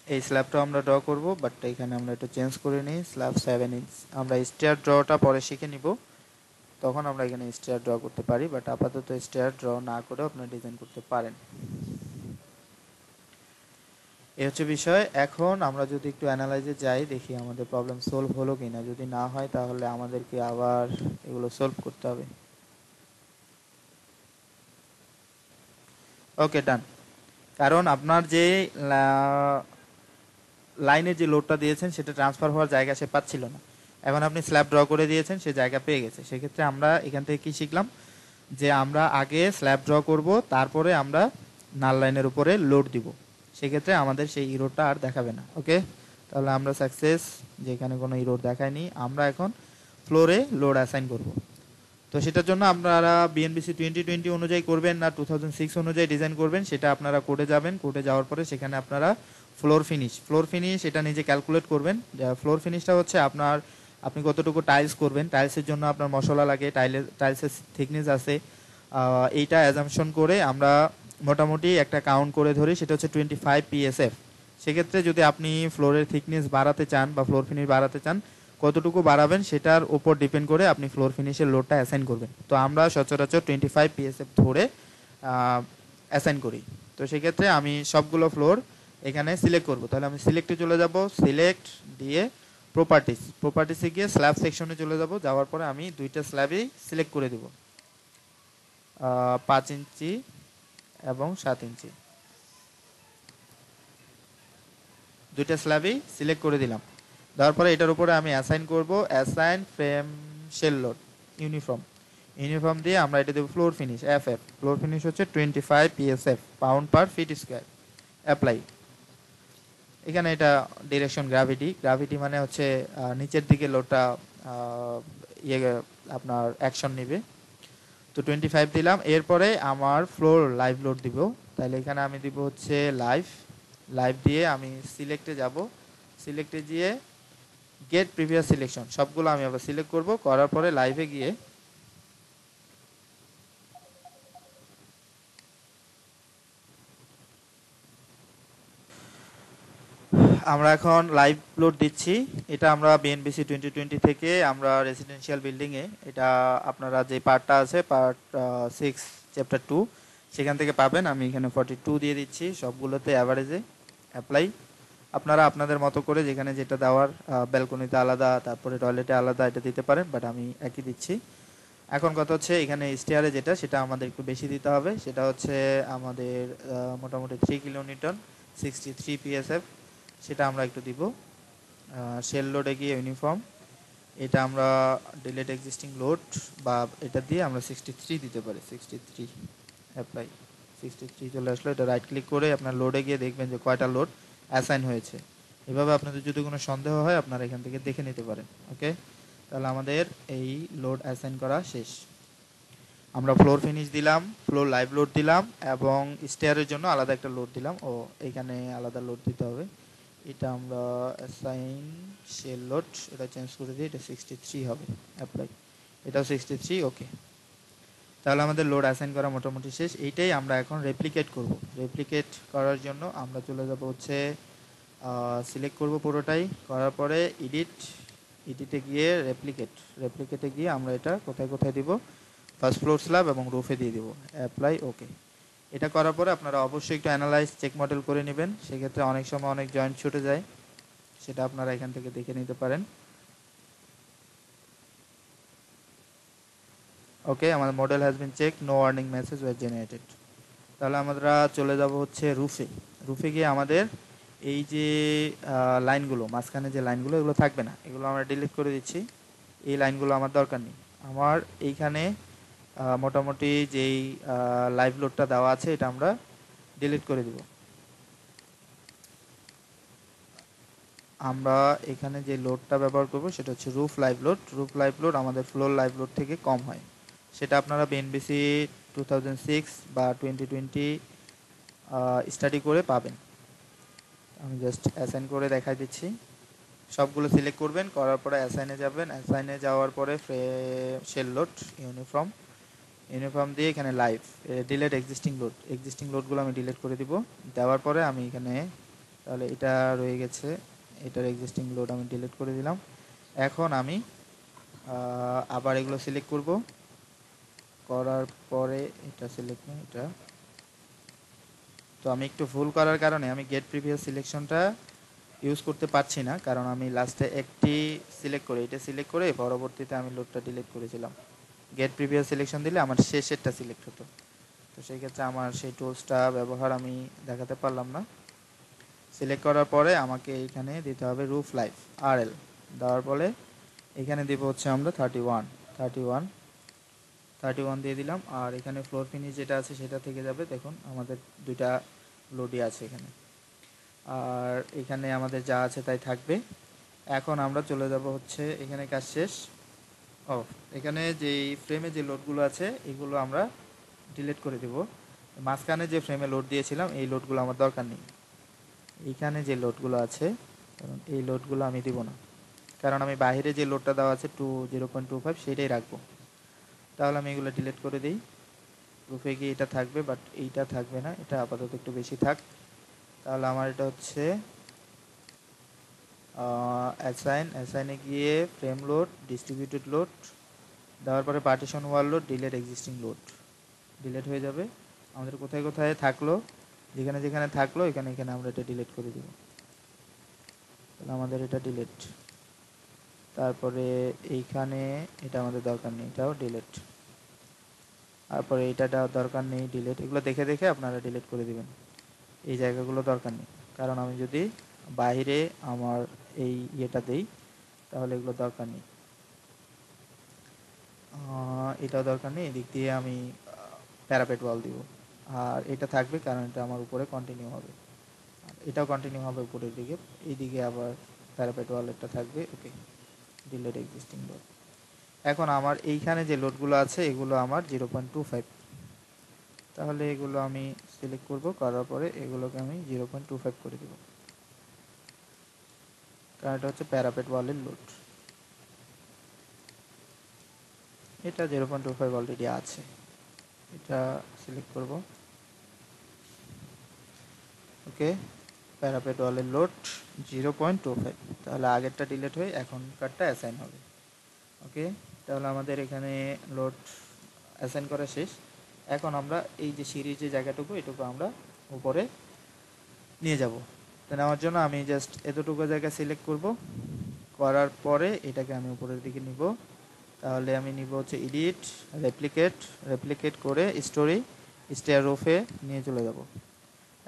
এই স্ল্যাবটা আমরা ড্র করব, বাট এখানে আমরা একটু চেঞ্জ করে নিই। Slab 7 inch. আমরা স্টেয়ার ড্রটা পরে শিখে নিব, তখন আমরা এখানে স্টেয়ার ড্র করতে পারি, বাট আপাতত স্টেয়ার ড্র না করেও আপনারা ডিজাইন করতে পারেন। এই হচ্ছে বিষয়। এখন আমরা যদি একটু অ্যানালাইজে যাই, দেখি আমাদের প্রবলেম সলভ হলো কিনা। যদি না হয় তাহলে আমাদেরকে আবার এগুলো সলভ করতে হবে। ওকে, ডান। কারণ আপনার যে লাইনে যে লোডটা দিয়েছেন সেটা ট্রান্সফার হওয়ার জায়গা সে পাচ্ছিল না। এখন আপনি স্ল্যাব ড্র করে দিয়েছেন, সে জায়গা পেয়ে গেছে। সেক্ষেত্রে আমরা এখান থেকে কি শিখলাম, যে আমরা আগে স্ল্যাব ড্র করব, তারপরে আমরা নাল লাইনের উপরে লোড দিব। সেক্ষেত্রে আমাদের সেই ইরোডটা আর দেখাবে না। ওকে, তাহলে আমরা সাকসেস, যে এখানে কোনো ইরোড দেখায়নি। আমরা এখন ফ্লোরে লোড অ্যাসাইন করব। তো সেটার জন্য আপনারা বিএনবিসি 2020 অনুযায়ী করবেন না 2006 অনুযায়ী ডিজাইন করবেন, সেটা আপনারা কোডে যাবেন। কোডে যাওয়ার পরে সেখানে আপনারা ফ্লোর ফিনিশ এটা নিজে ক্যালকুলেট করবেন। ফ্লোর ফিনিশটা হচ্ছে আপনি কতটুকু টাইলস করবেন, টাইলসের জন্য আপনার মশলা লাগে, টাইলসের থিকনেস আছে, এইটা অ্যাজাম্পশন করে আমরা মোটামুটি একটা কাউন্ট করে ধরি, সেটা হচ্ছে 25 PSF। সেক্ষেত্রে যদি আপনি ফ্লোরের থিকনেস বাড়াতে চান বা ফ্লোর ফিনিশ বাড়াতে চান, কতটুকু বাড়াবেন সেটার উপর ডিপেন্ড করে আপনি ফ্লোর ফিনিশের লোডটা অ্যাসাইন করবেন। তো আমরা সচরাচর 25 PSF ধরে অ্যাসাইন করি। তো সেক্ষেত্রে আমি সবগুলো ফ্লোর এখানে সিলেক্ট করব। তাহলে আমি সিলেক্টে চলে যাব, সিলেক্ট দিয়ে প্রপার্টিসে গিয়ে স্ল্যাব সেকশনে চলে যাব। যাওয়ার পরে আমি দুইটা স্ল্যাবই সিলেক্ট করে দেব, 5 ইঞ্চি এবং 7 ইঞ্চি, দুইটা স্ল্যাবই সিলেক্ট করে দিলাম। দেওয়ার পরে এটার উপরে আমি অ্যাসাইন করব, assign frame shell load uniform দিয়ে আমরা এটা দেব floor finish FF। Floor finish হচ্ছে 25 PSF, pound per feet square. Apply. এখানে এটা ডিরেকশন গ্রাভিটি মানে হচ্ছে নিচের দিকে লোডটা ইয়ে আপনার অ্যাকশন নেবে। তো 25 দিলাম। এরপরে আমার ফ্লোর লাইভ লোড দিব। তাহলে এখানে আমি দিব হচ্ছে লাইভ দিয়ে আমি সিলেক্টে যাব। সিলেক্টে গিয়ে গেট প্রিভিয়াস সিলেকশন সবগুলো আমি আবার সিলেক্ট করব। করার পরে লাইভে গিয়ে আমরা এখন লাইভ লোড দিচ্ছি। এটা আমরা বিএনবিসি 2020 থেকে আমরা রেসিডেন্সিয়াল বিল্ডিংয়ে, এটা আপনারা যে পার্টটা আছে পার্ট 6 চ্যাপ্টার 2 সেখান থেকে পাবেন। আমি এখানে 42 দিয়ে দিচ্ছি সবগুলোতে অ্যাভারেজে। অ্যাপ্লাই। আপনারা আপনাদের মতো করে যেখানে যেটা দেওয়ার, ব্যালকনিতে আলাদা, তারপরে টয়লেটে আলাদা, এটা দিতে পারেন, বাট আমি একই দিচ্ছি। এখন কথা হচ্ছে এখানে স্টেয়ারে যেটা, সেটা আমাদের একটু বেশি দিতে হবে। সেটা হচ্ছে আমাদের মোটামুটি 3 কিলোনিউটন, 63 PSF, সেটা আমরা একটু দিব। শেল লোডে গিয়ে ইউনিফর্ম, এটা আমরা ডিলেট এক্সিস্টিং লোড বা এটা দিয়ে আমরা 63 দিতে পারি। 63 অ্যাপ্লাই। 63 চলে আসলো। এটা রাইট ক্লিক করে আপনার লোডে গিয়ে দেখবেন যে কয়টা লোড অ্যাসাইন হয়েছে। এভাবে আপনাদের যদি কোনো সন্দেহ হয় আপনারা এখান থেকে দেখে নিতে পারেন। ওকে, তাহলে আমাদের এই লোড অ্যাসাইন করা শেষ। আমরা ফ্লোর ফিনিশ দিলাম, ফ্লোর লাইভ লোড দিলাম এবং স্টেয়ারের জন্য আলাদা একটা লোড দিলাম। ও এইখানে আলাদা লোড দিতে হবে। এটা আমরা অ্যাসাইন শেল লোড, এটা চেঞ্জ করে দিই, এটা 63 হবে। অ্যাপ্লাই। এটাও 63। ওকে, তাহলে আমাদের লোড অ্যাসাইন করা মোটামুটি শেষ। এইটাই আমরা এখন রেপ্লিকেট করব। রেপ্লিকেট করার জন্য আমরা চলে যাব হচ্ছে সিলেক্ট করব পুরোটাই। করার পরে এডিটে গিয়ে রেপ্লিকেটে গিয়ে আমরা এটা কোথায় কোথায় দিব, ফার্স্ট ফ্লোর স্ল্যাব এবং রুফে দিয়ে দিব। অ্যাপ্লাই। ওকে, এটা করার পরে আপনারা অবশ্যই একটু অ্যানালাইজ চেক মডেল করে নেবেন। সেক্ষেত্রে অনেক সময় অনেক জয়েন্ট ছুটে যায়, সেটা আপনারা এখান থেকে দেখে নিতে পারেন। ওকে, আমাদের model has been check, no warning message was generated. তাহলে আমরা চলে যাব হচ্ছে রুফে গিয়ে আমাদের এই যে লাইনগুলো, মাঝখানে যে লাইনগুলো, এগুলো থাকবে না, এগুলো আমরা ডিলিট করে দিচ্ছি। এই লাইনগুলো আমার দরকার নেই। আমার এইখানে মোটামুটি যেই লাইভ লোডটা দেওয়া আছে এটা আমরা ডিলিট করে দিব। আমরা এখানে যে লোডটা ব্যবহার করব সেটা হচ্ছে রুফ লাইভ লোড আমাদের ফ্লোর লাইভ লোড থেকে কম হয়। সেটা আপনারা বিএনবিসি 2006 বা 2020 স্টাডি করে পাবেন। আমি জাস্ট অ্যাসাইন করে দেখাই দিচ্ছি। সবগুলো সিলেক্ট করবেন, করার পরে অ্যাসাইনে যাবেন, অ্যাসাইনে যাওয়ার পরে শেল লোড ইউনিফর্ম, ইউনিফর্ম দিয়ে এখানে লাইভ ডিলেট এক্সিস্টিং লোডগুলো আমি ডিলিট করে দিব। দেওয়ার পরে আমি এখানে তাহলে এটা রয়ে গেছে, এটার এক্সিস্টিং লোড আমি ডিলিট করে দিলাম। এখন আমি আবার এগুলো সিলেক্ট করব, করার পরে এটা সিলেক্ট নেই এটা, তো আমি একটু ভুল করার কারণে আমি গেট প্রিভিয়াস সিলেকশনটা ইউজ করতে পারছি না, কারণ আমি লাস্টে একটি সিলেক্ট করে এটা সিলেক্ট করে পরবর্তীতে আমি লোডটা ডিলিট করেছিলাম। গেট প্রিভিয়াস সিলেকশন দিলে আমার শেষেরটা সিলেক্ট হতো, তো সেই ক্ষেত্রে আমার সেই টুলসটা ব্যবহার আমি দেখাতে পারলাম না। সিলেক্ট করার পরে আমাকে এইখানে দিতে হবে রুফ লাইফ আরএল, দেওয়ার পরে এখানে দেবো হচ্ছে আমরা 31 দিয়ে দিলাম। আর এখানে ফ্লোর ফিনিশ যেটা আছে সেটা থেকে যাবে, দেখুন আমাদের দুইটা লোডই আছে এখানে, আর এখানে আমাদের যা আছে তাই থাকবে। এখন আমরা চলে যাব হচ্ছে এখানে কাজ শেষ। এখানে যেই ফ্রেমে যে লোডগুলো আছে এগুলো আমরা ডিলিট করে দেব। মাঝখানে যে ফ্রেমে লোড দিয়েছিলাম এই লোডগুলো আমার দরকার নেই। এইখানে যে লোডগুলো আছে, কারণ এই লোডগুলো আমি দিব না, কারণ আমি বাইরে যে লোডটা দেওয়া আছে 0.25 সেটাই রাখবো। তাহলে আমি এগুলো ডিলিট করে দিই। রুফে গিয়ে এটা থাকবে, বাট এইটা থাকবে না, এটা আপাতত একটু বেশি থাক। তাহলে আমার এটা হচ্ছে অ্যাসাইনে গিয়ে ফ্রেম লোড, ডিস্ট্রিবিউটেড লোড দেওয়ার পরে partition wall load, delete existing load, delete হয়ে যাবে। আমাদের কোথায় কোথায় থাকলো, যেখানে যেখানে থাকলো এখানে এখানে আমরা এটা ডিলিট করে দিব। তাহলে আমাদের এটা ডিলিট, তারপরে এইখানে এটা আমাদের দরকার নেই, এটাও ডিলিট, তারপরে এইটা দরকার নেই, ডিলিট। এগুলো দেখে দেখে আপনারা ডিলিট করে দিবেন, এই জায়গাগুলো দরকার নেই, কারণ আমি যদি বাইরে আমার এই ইয়েটা দেই তাহলে এগুলো দরকার নেই। এটাও দরকার নেই, এদিক দিয়ে আমি প্যারাপেট ওয়াল দিব, আর এটা থাকবে কারণ এটা আমার উপরে কন্টিনিউ হবে, এটাও কন্টিনিউ হবে উপরের দিকে, এইদিকে আবার প্যারাপেট ওয়ালেরটা থাকবে। ওকে, ডিলেট এক্সিস্টিং লোড। এখন আমার এইখানে যে লোডগুলো আছে এগুলো আমার 0.25, তাহলে এগুলো আমি সিলেক্ট করব, করার পরে এগুলোকে আমি 0.25 করে দেব, কারণ এটা হচ্ছে প্যারাপেট ওয়ালের লোড। এটা 0.25 অলরেডি আছে, এটা সিলেক্ট করব। ওকে, প্যারাপেট ওয়ালের লোড 0.25, তাহলে আগেরটা ডিলিট হয়ে এখনকারটা অ্যাসাইন হবে। ওকে, তাহলে আমাদের এখানে লোড অ্যাসাইন করা শেষ। এখন আমরা এই যে সিরিজ যে জায়গাটুকু এটুকু আমরা উপরে নিয়ে যাব। তো নেওয়ার জন্য আমি জাস্ট এতটুকু জায়গা সিলেক্ট করব, করার পরে এটাকে আমি উপরের দিকে নিব। তাহলে আমি নিব হচ্ছে এডিট, রেপ্লিকেট করে স্টেয়ার রুফে নিয়ে চলে যাব।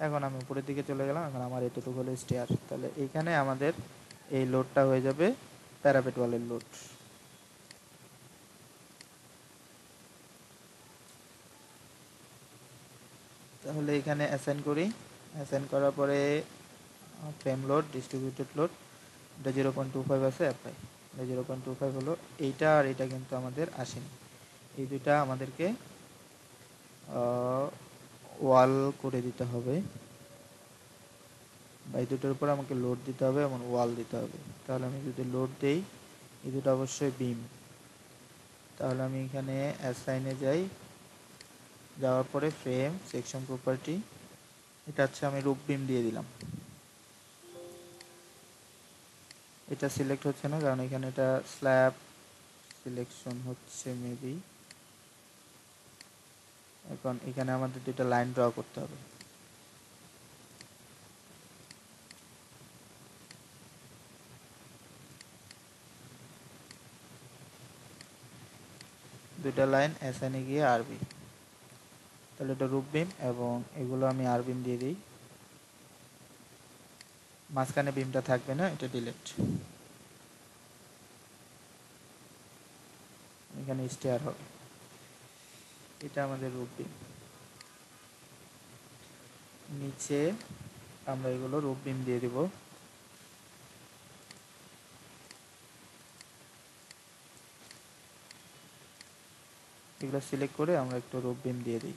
এখন আমি উপরের দিকে চলে গেলাম, এখন আমার এতটুকু হলো স্টেয়ার, তাহলে এইখানে আমাদের এই লোডটা হয়ে যাবে প্যারাপেট ওয়ালের লোড। তাহলে এখানে অ্যাসাইন করি, অ্যাসাইন করার পরে ফ্রেম লোড, ডিস্ট্রিবিউটেড লোড, এটা 0.25 আছে, অ্যাপ্লাই। এটা 0.25 হলো, এইটা আর এটা কিন্তু আমাদের আসেনি, এই দুইটা আমাদেরকে ওয়াল করে দিতে হবে, বা এই দুটোর উপর আমাকে লোড দিতে হবে এবং ওয়াল দিতে হবে। তাহলে আমি যদি লোড দেই, এই দুটো অবশ্যই বিম, তাহলে আমি এখানে অ্যাসাইনে যাই, যাওয়ার পরে ফ্রেম সেকশন প্রপার্টি, এটা হচ্ছে আমি রুফ বিম দিয়ে দিলাম। এটা সিলেক্ট হচ্ছে না কারণ এখানে এটা স্ল্যাব সিলেকশন হচ্ছে মেবি। এখন এখানে আমাদের দুটো লাইন ড্র করতে হবে, দুইটা লাইন অ্যাসাইনে গিয়ে আরবি, তাহলে এটা রুফ বিম এবং এগুলো আমি আর বিম দিয়ে দিই। মাঝখানে বিমটা থাকবে না, এটা ডিলিট। এখানে স্টেয়ার হবে, এটা আমাদের রুফ বিম। নিচে আমরা এগুলো রুফ বিম দিয়ে দিব। এগুলো সিলেক্ট করে আমরা একটু রুফ বিম দিয়ে দিই,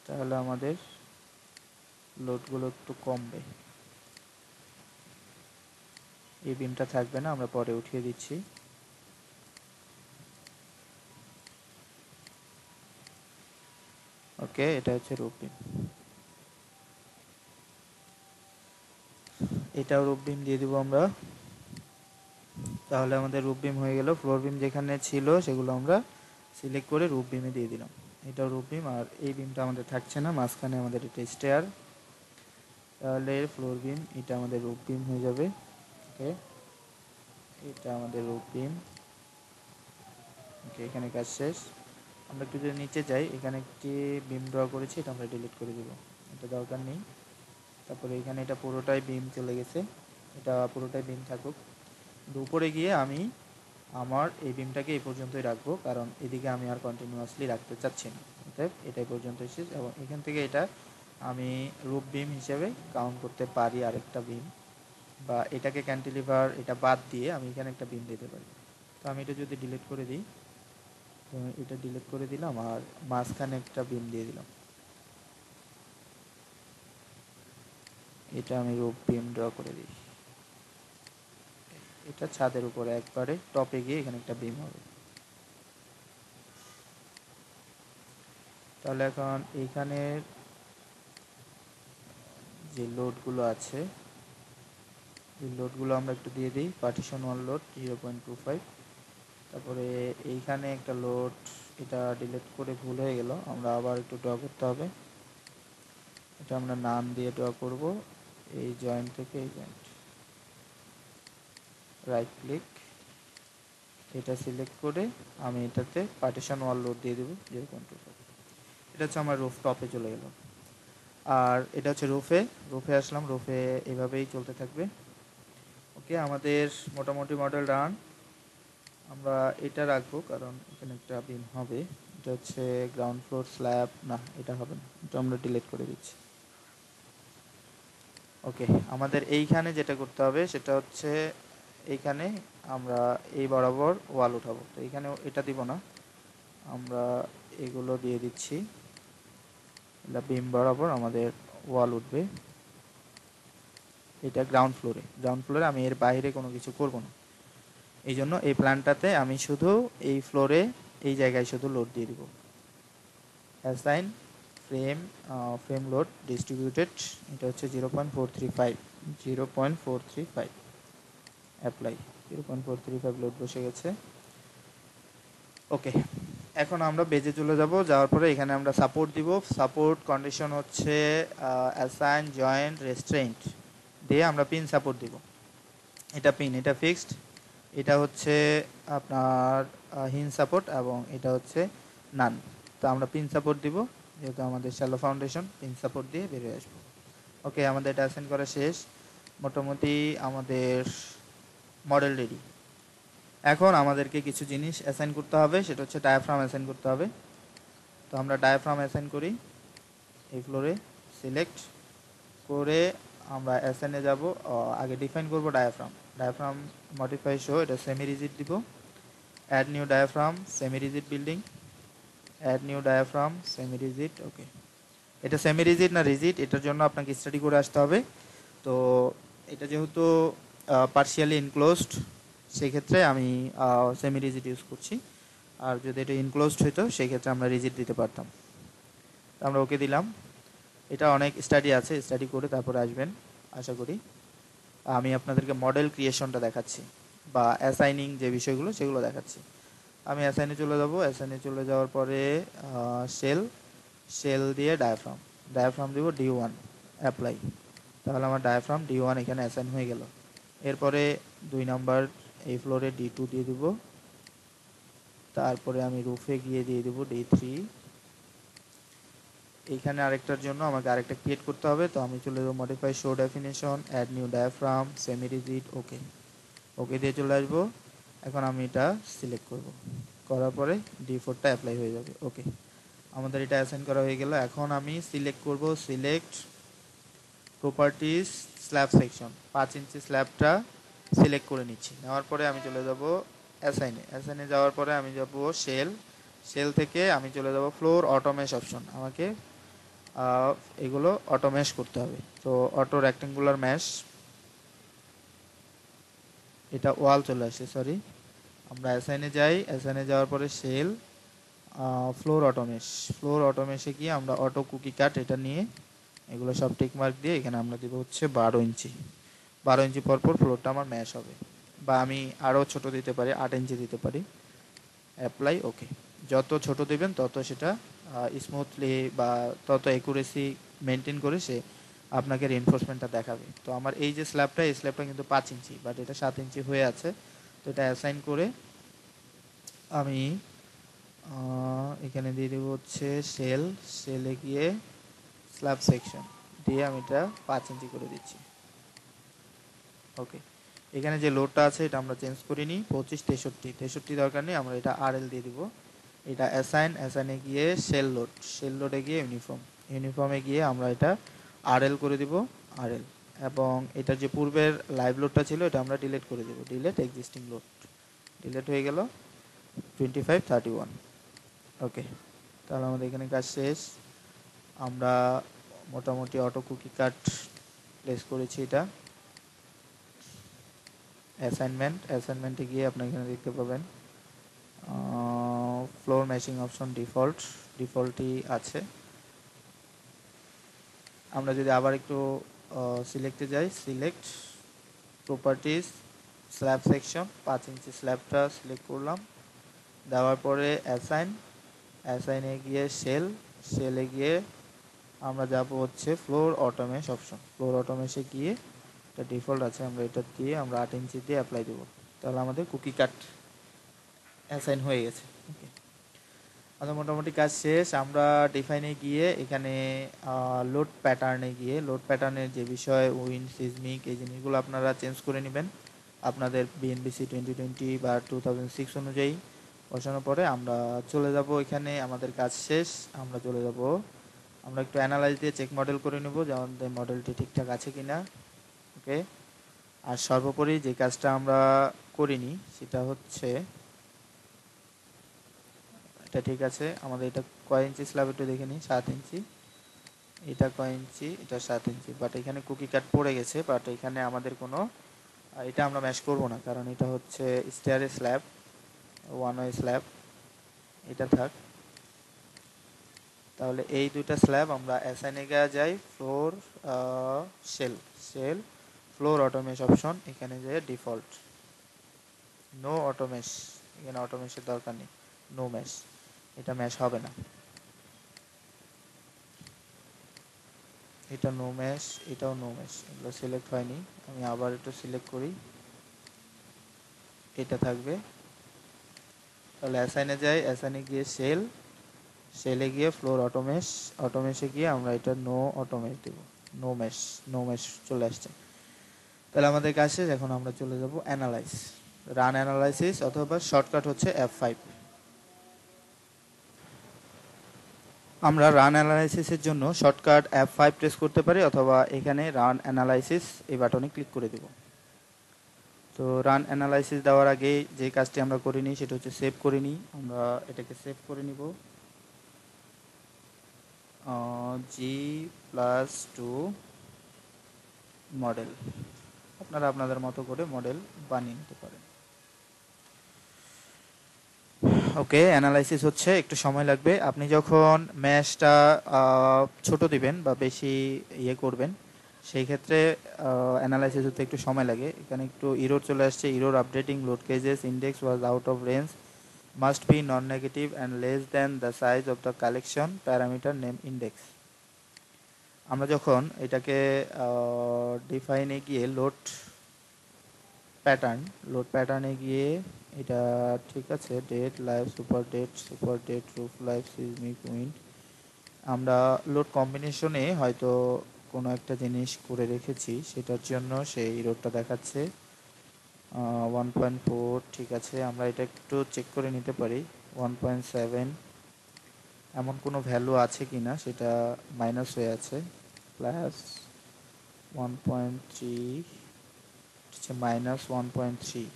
তাহলে আমাদের লোডগুলো একটু কমবে। এই বিমটা থাকবে না, আমরা পরে উঠিয়ে দিচ্ছি। ওকে, এটা হচ্ছে রুফ বিম। এটাও রুফ বিম দিয়ে দিব আমরা। তাহলে আমাদের রুফ বিম হয়ে গেল। ফ্লোর বিম যেখানে ছিল সেগুলো আমরা সিলেক্ট করে রুফ বিমে দিয়ে দিলাম। এটাও রুফ বিম, আর এই বিমটা আমাদের থাকছে না, মাঝখানে আমাদের এটা স্টেয়ার। তাহলে ফ্লোর বিম, এটা আমাদের রুফ বিম হয়ে যাবে। ওকে, এটা আমাদের রুফ বিম। ওকে, এখানে কাজ শেষ। আমরা একটু যদি নিচে যাই, এখানে একটি বিম ড্র করেছি, এটা আমরা ডিলিট করে দেব, এটা দরকার নেই। তারপরে এখানে এটা পুরোটাই বিম চলে গেছে, এটা পুরোটাই বিম থাকুক। উপরে গিয়ে আমি আমার এই বিমটাকে এই পর্যন্তই রাখবো, কারণ এদিকে আমি আর কন্টিনিউয়াসলি রাখতে চাচ্ছি না। অতএব এটাই পর্যন্ত শেষ, এবং এখান থেকে এটা আমি রুফ বিম হিসেবে কাউন্ট করতে পারি আরেকটা বিম, বা এটাকে ক্যান্টিলিভার এটা বাদ দিয়ে আমি এখানে একটা বিম দিতে পারি। তো আমি এটা যদি ডিলিট করে দিই, তো এটা ডিলিট করে দিলাম, আর মাঝখানে একটা বিম দিয়ে দিলাম। এটা আমি রুফ বিম ড্র করে দিই। এটা ছাদের উপরে একবারে টপে গিয়ে এখানে একটা বিম হবে। তাহলে এখন এইখানের যে লোডগুলো আছে, এই লোডগুলো আমরা একটু দিয়ে দিই। Partition 1 load 0.25। তারপরে এইখানে একটা লোড, এটা ডিলিট করে ভুল হয়ে গেল, আমরা আবার একটু ড্র করতে হবে। এটা আমরা নাম দিয়ে ড্র করব। এই জয়েন্ট থেকে এই জয়েন্ট, রাইট ক্লিক, এটা সিলেক্ট করে আমি এটাতে পার্টিশন 1 লোড দিয়ে দেবো 0.25। এটা হচ্ছে আমার রুফ টপে চলে গেল। আর এটা হচ্ছে রুফে। রুফে আসলাম, রুফে এভাবেই চলতে থাকবে। ওকে, আমাদের মোটামুটি মডেল রান। আমরা এটা রাখবো কারণ এখানে একটা বিম হবে। এটা হচ্ছে গ্রাউন্ড ফ্লোর স্ল্যাব, না এটা হবে না, এটা আমরা ডিলিট করে দিচ্ছি। ওকে, আমাদের এইখানে যেটা করতে হবে সেটা হচ্ছে এইখানে আমরা এই বরাবর ওয়াল উঠাবো। তো এইখানে এটা দিব না, আমরা এগুলো দিয়ে দিচ্ছি। এটা বিম বরাবর আমাদের ওয়াল উঠবে। এটা গ্রাউন্ড ফ্লোরে, গ্রাউন্ড ফ্লোরে আমি এর বাইরে কোনো কিছু করব না। এই জন্য এই প্ল্যানটাতে আমি শুধু এই ফ্লোরে এই জায়গায় শুধু লোড দিয়ে দিব। Assign frame, frame load distributed, এটা হচ্ছে 0.435, 0.435 অ্যাপ্লাই। 0.435 লোড বসে গেছে। ওকে, এখন আমরা বেজে চলে যাব। যাওয়ার পরে এখানে আমরা সাপোর্ট দিব। সাপোর্ট কন্ডিশন হচ্ছে অ্যাসাইন জয়েন্ট রেস্ট্রেন্ট দিয়ে আমরা পিন সাপোর্ট দিব। এটা পিন, এটা ফিক্সড। এটা হচ্ছে আপনার হিন সাপোর্ট, এবং এটা হচ্ছে নান। তো আমরা পিন সাপোর্ট দিব, যেহেতু আমাদের শ্যালো ফাউন্ডেশন, পিন সাপোর্ট দিয়ে বেরিয়ে আসবো। ওকে, আমাদের এটা অ্যাসাইন করা শেষ। মোটামুটি আমাদের মডেল রেডি। এখন আমাদেরকে কিছু জিনিস অ্যাসাইন করতে হবে, সেটা হচ্ছে ডায়াফ্রাম অ্যাসাইন করতে হবে। তো আমরা ডায়াফ্রাম অ্যাসাইন করি। এই ফ্লোরে সিলেক্ট করে আমরা অ্যাসাইনে যাব। আগে ডিফাইন করব ডায়াফ্রাম। ডায়াফ্রাম মডিফাই শো, এটা সেমি রিজিড দিব। Add new diaphragm semi rigid building, add new diaphragm semi rigid. Okay, এটা সেমি রিজিড না রিজিড এটার জন্য আপনাকে স্টাডি করে আসতে হবে। তো এটা যেহেতু পার্শিয়ালি ইনক্লোজড, সেক্ষেত্রে আমি সেমি রিজিড ইউজ করছি। আর যদি এটা ইনক্লোজড হইতো সেই ক্ষেত্রে আমরা রিজিড দিতে পারতাম। আমরা ওকে দিলাম। এটা অনেক স্টাডি আছে, স্টাডি করে তারপরে আসবেন আশা করি। আমি আপনাদেরকে মডেল ক্রিয়েশনটা দেখাচ্ছি, বা অ্যাসাইনিং যে বিষয়গুলো সেগুলো দেখাচ্ছি। আমি অ্যাসাইনে চলে যাব। অ্যাসাইনে চলে যাওয়ার পরে সেল, সেল দিয়ে ডায়াফ্রাম, ডায়াফ্রাম দিব D1, অ্যাপ্লাই। তাহলে আমার ডায়াফ্রাম D1 এখানে অ্যাসাইন হয়ে গেল। এরপরে 2 নাম্বার এই ফ্লোরে D2 দিয়ে দিব। তারপরে আমি রুফে গিয়ে দিয়ে দেবো D3। এইখানে আরেকটার জন্য আমাকে আরেকটা ক্রিয়েট করতে হবে। তো আমি চলে যাবো modify show definition, add new diaphragm semi rigid. Okay, okay দিয়ে চলে আসবো। এখন আমি এটা সিলেক্ট করব, করার পরে D4টা অ্যাপ্লাই হয়ে যাবে। ওকে, আমাদের এটা অ্যাসাইন করা হয়ে গেল। এখন আমি সিলেক্ট করব, সিলেক্ট প্রপার্টিস স্ল্যাব সেকশন, 5 ইঞ্চি স্ল্যাবটা সিলেক্ট করে নিচ্ছি। নেওয়ার পরে আমি চলে যাব অ্যাসাইনে যাওয়ার পরে আমি যাব শেল। শেল থেকে আমি চলে যাব ফ্লোর অটোমেশ অপশন। আমাকে এগুলো অটোমেশ করতে হবে। তো অটো রেক্টেঙ্গুলার ম্যাশ, এটা ওয়াল চলে আসে, সরি। আমরা অ্যাসাইনে যাই, অ্যাসাইনে যাওয়ার পরে শেল, ফ্লোর অটোমেশ। ফ্লোর অটোমেশে গিয়ে আমরা অটো কুকি কাট এটা নিয়ে এগুলো সব টিক মার্ক দিয়ে এখানে আমরা দিব হচ্ছে 12 ইঞ্চি। 12 ইঞ্চি পরপর ফ্লোরটা আমার ম্যাশ হবে। বা আমি আরও ছোট দিতে পারি, 8 ইঞ্চি দিতে পারি। অ্যাপ্লাই, ওকে। যত ছোট দেবেন তত সেটা স্মুথলি বা তত অ্যাকুরেসি মেনটেন করে সে আপনাকে রিএনফোর্সমেন্টটা দেখাবে। তো আমার এই যে স্ল্যাবটা, এই স্ল্যাবটা কিন্তু 5 ইঞ্চি, বাট এটা 7 ইঞ্চি হয়ে আছে। তো এটা অ্যাসাইন করে আমি এখানে দিয়ে দেবো হচ্ছে শেল। শেলে গিয়ে স্ল্যাব সেকশন দিয়ে আমি এটা 5 ইঞ্চি করে দিচ্ছি। ওকে, এখানে যে লোডটা আছে এটা আমরা চেঞ্জ করিনি, 25 63 দরকার নেই, আমরা এটা RL দিয়ে দিব। এটা অ্যাসাইনে গিয়ে শেল লোডে গিয়ে ইউনিফর্মে গিয়ে আমরা এটা RL করে দিব, RL। এবং এটা যে পূর্বের লাইভ লোডটা ছিল এটা আমরা ডিলিট করে দেব, ডিলিট এক্সিস্টিং লোড। ডিলিট হয়ে গেল 25 31। ওকে, তাহলে আমাদের এখানে কাজ শেষ। আমরা মোটামুটি অটো কুকি কাট প্লেস করেছি। এটা অ্যাসাইনমেন্টে গিয়ে আপনার এখানে দেখতে পাবেন ফ্লোর ম্যাচিং অপশন ডিফল্টই আছে। আমরা যদি আবার একটু সিলেক্টে যাই, সিলেক্ট প্রপার্টিজ স্ল্যাব সেকশন, 5 ইঞ্চি স্ল্যাবটা সিলেক্ট করলাম। দেওয়ার পরে অ্যাসাইনে গিয়ে শেলে গিয়ে আমরা যাব হচ্ছে ফ্লোর অটোমেশ অপশন। ফ্লোর অটোমেশে গিয়ে এটা ডিফল্ট আছে, আমরা এটা দিয়ে আমরা 8 ইঞ্চি দিয়ে অ্যাপ্লাই দেবো। তাহলে আমাদের কুকি কাট অ্যাসাইন হয়ে গেছে। ওকে, আচ্ছা, মোটামুটি কাজ শেষ। আমরা ডিফাইনে গিয়ে এখানে লোড প্যাটার্নের যে বিষয় উইন্ড সিজমিক এই জিনিসগুলো আপনারা চেঞ্জ করে নেবেন আপনাদের বিএনবিসি 2020 বা 2006 অনুযায়ী। বসানোর পরে আমরা চলে যাব, এখানে আমাদের কাজ শেষ। আমরা চলে যাব, আমরা একটু অ্যানালাইজ দিয়ে চেক মডেল করে নেব যে আমাদের মডেলটি ঠিকঠাক আছে কিনা। ওকে, আর সর্বোপরি যে কাজটা আমরা করিনি সেটা হচ্ছে, এটা ঠিক আছে, আমাদের এটা কয় ইঞ্চি স্ল্যাব একটু দেখে নিই, 7 ইঞ্চি। এটা কয় ইঞ্চি, এটা 7 ইঞ্চি, বাট এখানে কুকি কাট পড়ে গেছে। বাট এখানে আমাদের কোনো এটা আমরা ম্যাশ করব না, কারণ এটা হচ্ছে স্টেয়ারের স্ল্যাব, ওয়ান ওয়ে স্ল্যাব, এটা থাক। তাহলে এই দুইটা স্ল্যাব আমরা অ্যাসাইনে যাই, ফ্লোর শেল ফ্লোর অটোমেশ অপশন, এখানে যাই ডিফল্ট, নো অটোমেশ, এখানে অটোমেশের দরকার নেই, নো ম্যাশ, এটা ম্যাশ হবে না। এটা নো ম্যাশ, এটাও নো ম্যাশ, এগুলো সিলেক্ট হয়নি। আমি আবার একটু সিলেক্ট করি, এটা থাকবে। তাহলে অ্যাসাইনে যাই, অ্যাসাইনে গিয়ে শেলে গিয়ে ফ্লোর অটোমেশে গিয়ে আমরা এটা নো অটোমেশ দেব, নো ম্যাশ চলে আসছে। তাহলে আমাদের কাজ শেষ। এখন আমরা চলে যাব রান অ্যানালাইসিস, অথবা শর্টকাট হচ্ছে F5। আমরা রান অ্যানালাইসিসের জন্য শর্টকাট F5 প্রেস করতে পারি, অথবা এখানে রান অ্যানালাইসিস এই বাটনে ক্লিক করে দেব। তো রান অ্যানালাইসিস দেওয়ার আগে যে কাজটি আমরা করিনি সেটা হচ্ছে সেভ করে নিই। আমরা এটাকে সেভ করে নিব, G+2 মডেল। আপনারা আপনাদের মতো করে মডেল বানিয়ে নিতে পারেন। ওকে, অ্যানালাইসিস হচ্ছে, একটু সময় লাগবে। আপনি যখন ম্যাশটা ছোট দিবেন বা বেশি করবেন, সেই ক্ষেত্রে অ্যানালাইসিস হতে একটু সময় লাগে। এখানে একটু ইরর চলে আসছে, error updating load কেজেস index was out of range, must be non negative and less than the size of the collection parameter name index. আমরা যখন এটাকে ডিফাইনে গিয়ে লোড প্যাটার্নে গিয়ে এটা ঠিক আছে, dead live super dead roof live seismic wind, আমরা লোড কম্বিনেশনে হয়তো কোনো একটা জিনিস করে রেখেছি, সেটার জন্য সেই ইররটা দেখাচ্ছে 1.4। ঠিক আছে, আমরা এটা একটু চেক করে নিতে পারি 1.7 এমন কোনো ভ্যালু আছে কি না, সেটা মাইনাস হয়ে আছে, প্লাস 1.3, -1.3।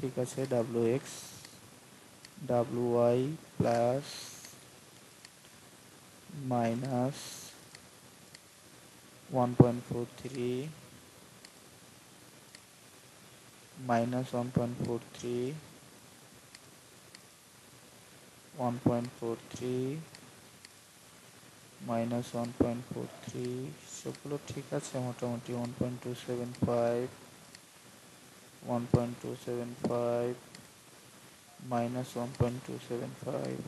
ঠিক আছে, wx wy plus minus 1.43 minus 1.43 1.43 minus 1.43 সবগুলো ঠিক আছে মোটামুটি। 1.275 1.275 minus 1.275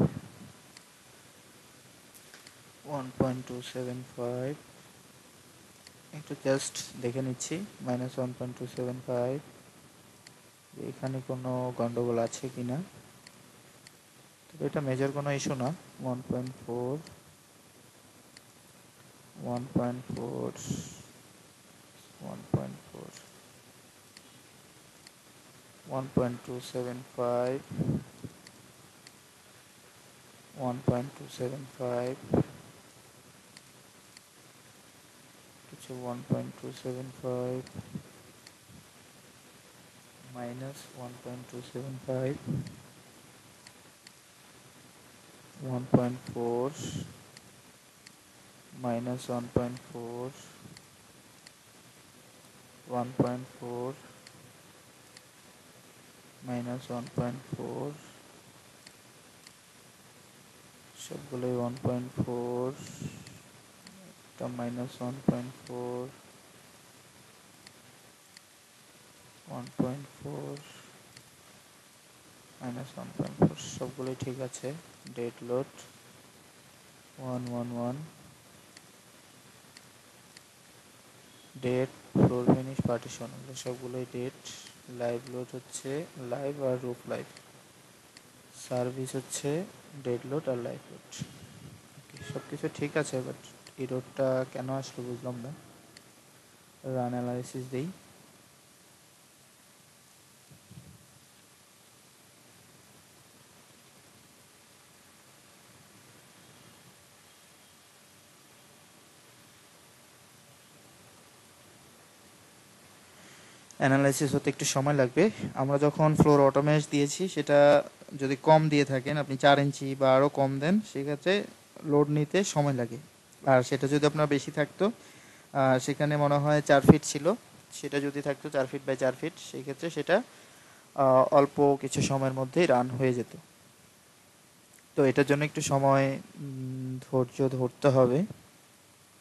1.275 একটু জাস্ট দেখে নিচ্ছি। মাইনাস 1.275 এখানে কোনো গন্ডগোল আছে কিনা, তবে এটা মেজর কোনো ইস্যু না। 1.4 1.4 1.4 1.275 1.275 কিছু 1.275 minus 1.275 1.4 minus 1.4 1.4 minus 1.4 সবগুলোই 1.4 এটা minus 1.4 1.4 minus 1.4 সবগুলোই ঠিক আছে। Dead load 111 dead floor finish partition সবগুলোই ডেট। লাইভ লোড হচ্ছে লাইভ আর রুফ লাইভ। সার্ভিস হচ্ছে ডেড লোড আর লাইভ লোড। সব কিছু ঠিক আছে, বাট এররটা কেন আসলো বুঝলাম না। রান অ্যানালাইসিস দিই। অ্যানালাইসিস হতে একটু সময় লাগবে। আমরা যখন ফ্লোর অটোমেশ দিয়েছি সেটা যদি কম দিয়ে থাকেন, আপনি 4 ইঞ্চি বা আরও কম দেন, সেক্ষেত্রে লোড নিতে সময় লাগে। আর সেটা যদি আপনার বেশি থাকতো, সেখানে মনে হয় 4 ফিট ছিল, সেটা যদি থাকতো 4 ফিট বাই 4 ফিট, সেই ক্ষেত্রে সেটা অল্প কিছু সময়ের মধ্যেই রান হয়ে যেত। তো এটার জন্য একটু সময় ধৈর্য ধরতে হবে।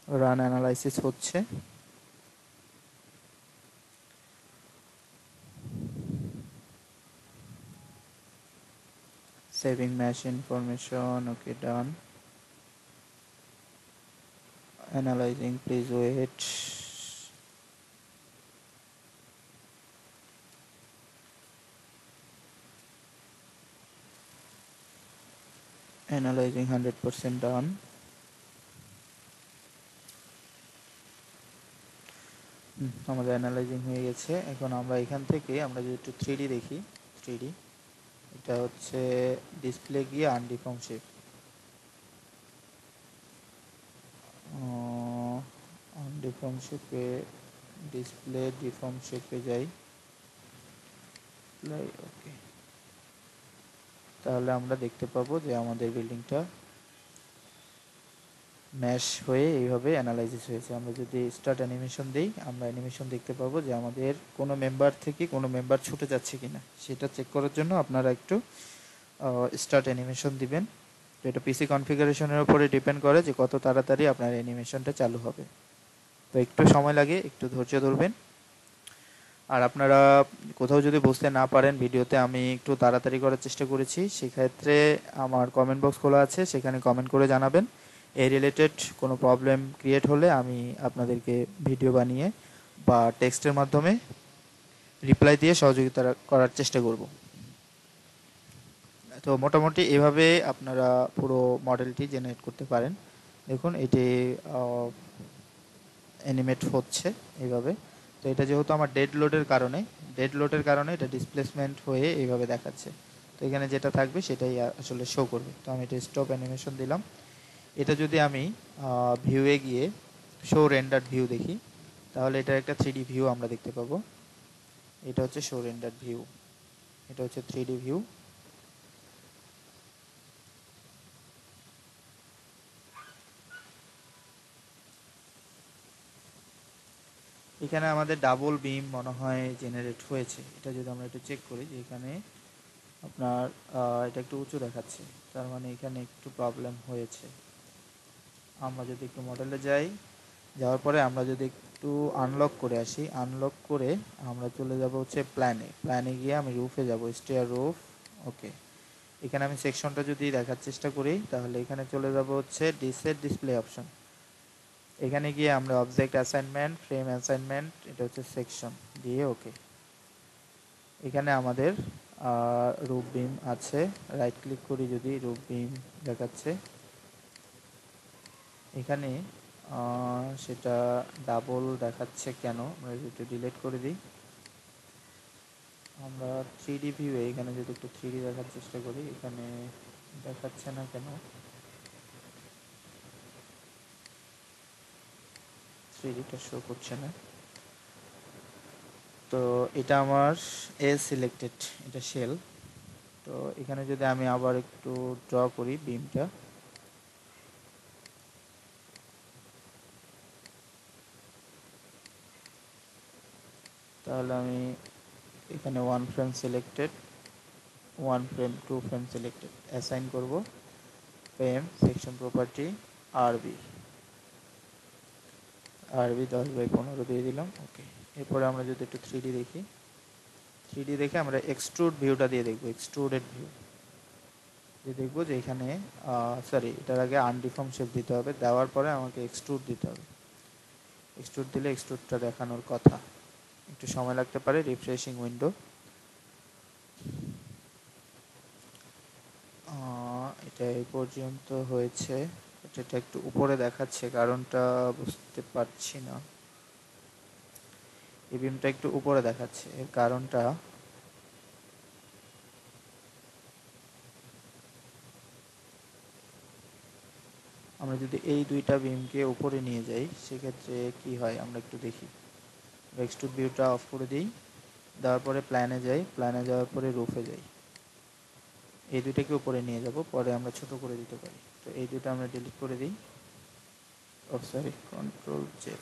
রান অ্যানালাইসিস হচ্ছে। saving mesh information, okay, done. Analyzing, please wait. Analyzing 100% done. আমাদের অ্যানালাইজিং হয়ে গেছে। এখন আমরা এখান থেকে আমরা যদি একটু 3D দেখি, 3D এটা হচ্ছে ডিসপ্লে গিয়ে আনডিফর্ম শেপ। আনডিফর্ম শেপে ডিসপ্লে ডিফর্ম শেপে যাই। ওকে, তাহলে আমরা দেখতে পাবো যে আমাদের বিল্ডিংটা ম্যাশ হয়ে এইভাবে অ্যানালাইসিস হয়েছে। আমরা যদি স্টার্ট অ্যানিমেশন দিই, আমরা অ্যানিমেশন দেখতে পাবো যে আমাদের কোনো মেম্বার থেকে কোনো মেম্বার ছুটে যাচ্ছে কিনা সেটা চেক করার জন্য আপনারা একটু স্টার্ট অ্যানিমেশন দিবেন। তো এটা পিসি কনফিগারেশনের উপরে ডিপেন্ড করে যে কত তাড়াতাড়ি আপনার অ্যানিমেশনটা চালু হবে। তো একটু সময় লাগে, একটু ধৈর্য ধরবেন। আর আপনারা কোথাও যদি বুঝতে না পারেন, ভিডিওতে আমি একটু তাড়াতাড়ি করার চেষ্টা করেছি, সেক্ষেত্রে আমার কমেন্ট বক্স খোলা আছে, সেখানে কমেন্ট করে জানাবেন। এই রিলেটেড কোনো প্রবলেম ক্রিয়েট হলে আমি আপনাদেরকে ভিডিও বানিয়ে বা টেক্সটের মাধ্যমে রিপ্লাই দিয়ে সহযোগিতা করার চেষ্টা করব। তো মোটামুটি এভাবে আপনারা পুরো মডেলটি জেনারেট করতে পারেন। দেখুন এটি অ্যানিমেট হচ্ছে এইভাবে। তো এটা যেহেতু আমার ডেড লোডের কারণে এটা ডিসপ্লেসমেন্ট হয়ে এইভাবে দেখাচ্ছে। তো এখানে যেটা থাকবে সেটাই আসলে শো করবে। তো আমি এটা স্টপ অ্যানিমেশন দিলাম। এটা যদি আমি ভিউয়ে গিয়ে শো রেন্ডার্ড ভিউ দেখি, তাহলে এটা একটা 3D ভিউ আমরা দেখতে পাবো। এটা হচ্ছে শো রেন্ডার্ড ভিউ। এটা হচ্ছে 3D ভিউ। এখানে আমাদের ডাবল বিম মনে হয় জেনারেট হয়েছে। এটা যদি আমরা একটু চেক করি যে এখানে আপনার এটা একটু উঁচু দেখাচ্ছে, তার মানে এখানে একটু প্রবলেম হয়েছে। আমরা যদি একটু মডেলে যাই, যাওয়ার পরে আমরা যদি একটু আনলক করে আসি, আনলক করে আমরা চলে যাব হচ্ছে প্ল্যানে গিয়ে আমি রুফে যাব, স্টেয়ার রুফ। ওকে, এখানে আমি সেকশনটা যদি দেখার চেষ্টা করি তাহলে এখানে চলে যাব হচ্ছে ডিসেট ডিসপ্লে অপশন। এখানে গিয়ে আমরা অবজেক্ট অ্যাসাইনমেন্ট, ফ্রেম অ্যাসাইনমেন্ট, এটা হচ্ছে সেকশন দিয়ে ওকে। এখানে আমাদের রুফ বিম আছে, রাইট ক্লিক করি যদি রুফ বিম দেখাচ্ছে এখানে, সেটা ডাবল দেখাচ্ছে কেন, আমরা যদি ডিলিট করে দিই। আমরা 3D ভিউয়ে এখানে যদি একটু 3D দেখার চেষ্টা করি, এখানে দেখাচ্ছে না কেন, 3Dটা শো করছে না। তো এটা আমার সিলেক্টেড, এটা শেল। তো এখানে যদি আমি আবার একটু ড্র করি বিমটা, তাহলে আমি এখানে 1 frame selected, 1 frame 2 frame selected, assign করব ফ্রেম সেকশন প্রপার্টি আরবি 10/15 দিয়ে দিলাম ওকে। এরপরে আমরা যদি একটু 3D দেখি, 3D দেখে আমরা এক্সট্রুড ভিউটা দিয়ে দেখবো, এক্সট্রুডেড ভিউ দিয়ে দেখবো যে এখানে সরি, এটার আগে আনডিফর্ম শেপ দিতে হবে, দেওয়ার পরে আমাকে এক্সট্রুড দিতে হবে। এক্সট্রুড দিলে এক্সট্রুডটা দেখানোর কথা, একটু সময় লাগতে পারে। রিফ্রেশিং উইন্ডো, এটা এই পর্যন্ত হয়েছে। এটা একটু উপরে দেখাচ্ছে, কারণটা বুঝতে পারছি না। এই বিমটা একটু উপরে দেখাচ্ছে, এর কারণটা আমরা যদি এই দুইটা বিমকে উপরে নিয়ে যাই সেক্ষেত্রে কি হয় আমরা একটু দেখি। এক্সট্রুড ভিউটা অফ করে দিই, দেওয়ার পরে প্ল্যানে যাই, প্ল্যানে যাওয়ার পরে রুফে যাই, এই দুইটাকে উপরে নিয়ে যাব, পরে আমরা ছোট করে দিতে পারি। তো এই দুটো আমরা ডিলিট করে দিই, সরি কন্ট্রোল জেড।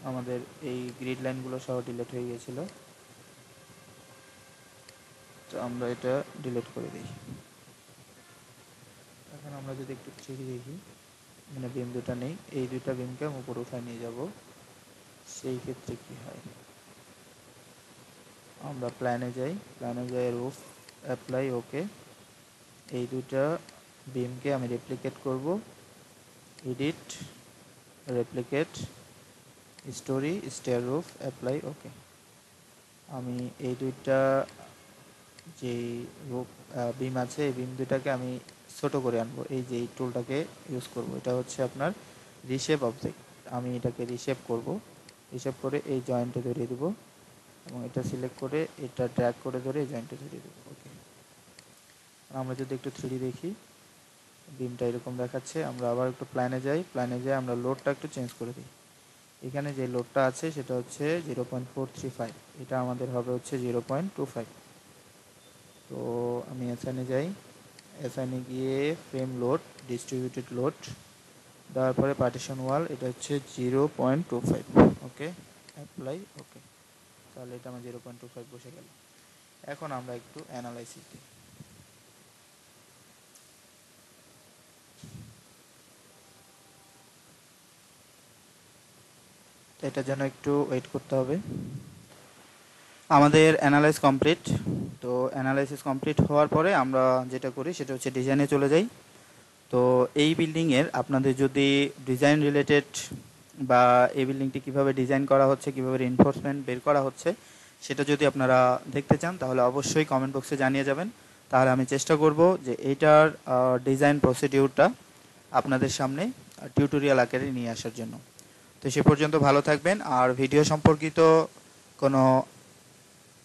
আমাদের এই গ্রিড লাইনগুলো সহ ডিলিট হয়ে গিয়েছিল, তো আমরা এটা ডিলিট করে দিই। এখন আমরা যদি একটু 3D দেখি, মানে বিম দুটা নেই, এই দুইটা বিমকে আমি উপরে উঠায় নিয়ে যাব, সেই ক্ষেত্রে কি হয়, আমরা প্ল্যানে যাই, প্ল্যানে যাই রুফ অ্যাপ্লাই ওকে। এই দুইটা বিমকে আমি রেপ্লিকেট করব, edit replicate story stair roof apply okay. আমি এই দুইটা যে রুফ বিম আছে এই বিম দুইটাকে আমি ছোট করে আনবো, এই যে এই টুলটাকে ইউজ করব, এটা হচ্ছে আপনার রিশেপ অবজেক্ট। আমি এটাকে রিশেপ করব, রিশেপ করে এই জয়েন্টে ধরিয়ে দেবো এবং এটা সিলেক্ট করে এটা ড্র্যাগ করে ধরে এই জয়েন্টে ধরিয়ে দেবো ওকে। আমরা যদি একটু 3D দেখি, বিমটা এরকম দেখাচ্ছে। আমরা আবার একটু প্ল্যানে যাই, প্ল্যানে যাই আমরা লোডটা একটু চেঞ্জ করে দিই। এখানে যে লোডটা আছে সেটা হচ্ছে 0.435, এটা আমাদের হবে হচ্ছে 0.25। তো আমি এসআইনে যাই, এসআইনে গিয়ে ফ্রেম লোড ডিস্ট্রিবিউটেড লোড দেওয়ার পরে পার্টিশন ওয়াল, এটা হচ্ছে 0.25 ওকে, অ্যাপ্লাই ওকে। তাহলে এটা আমার 0.25 বসে গেল। এখন আমরা একটু অ্যানালাইসিস দিই। এটার জন্য একটু ওয়েট করতে হবে। আমাদের অ্যানালাইজ কমপ্লিট। তো অ্যানালাইসিস কমপ্লিট হওয়ার পরে আমরা যেটা করি সেটা হচ্ছে ডিজাইনে চলে যাই। তো এই বিল্ডিংয়ের আপনাদের যদি ডিজাইন রিলেটেড বা এই বিল্ডিংটি কীভাবে ডিজাইন করা হচ্ছে, কীভাবে রিইনফোর্সমেন্ট বের করা হচ্ছে, সেটা যদি আপনারা দেখতে চান তাহলে অবশ্যই কমেন্ট বক্সে জানিয়ে যাবেন। তাহলে আমি চেষ্টা করব যে এইটার ডিজাইন প্রসিডিউরটা আপনাদের সামনে টিউটোরিয়াল আকারে নিয়ে আসার জন্য। তো সে পর্যন্ত ভালো থাকবেন। আর ভিডিও সম্পর্কিত কোনো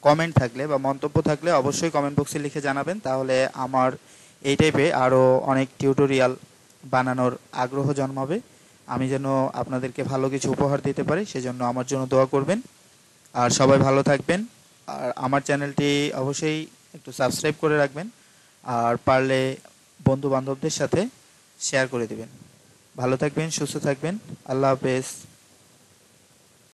কমেন্ট থাকলে বা মন্তব্য থাকলে অবশ্যই কমেন্ট বক্সে লিখে জানাবেন, তাহলে আমার এই টাইপে আরও অনেক টিউটোরিয়াল বানানোর আগ্রহ জন্মাবে আমি যেন আপনাদেরকে ভালো কিছু উপহার দিতে পারি, সেজন্য আমার জন্য দোয়া করবেন। আর সবাই ভালো থাকবেন। আর আমার চ্যানেলটি অবশ্যই একটু সাবস্ক্রাইব করে রাখবেন, আর পারলে বন্ধু বান্ধবদের সাথে শেয়ার করে দিবেন। ভালো থাকবেন, সুস্থ থাকবেন। আল্লাহ হাফেজ।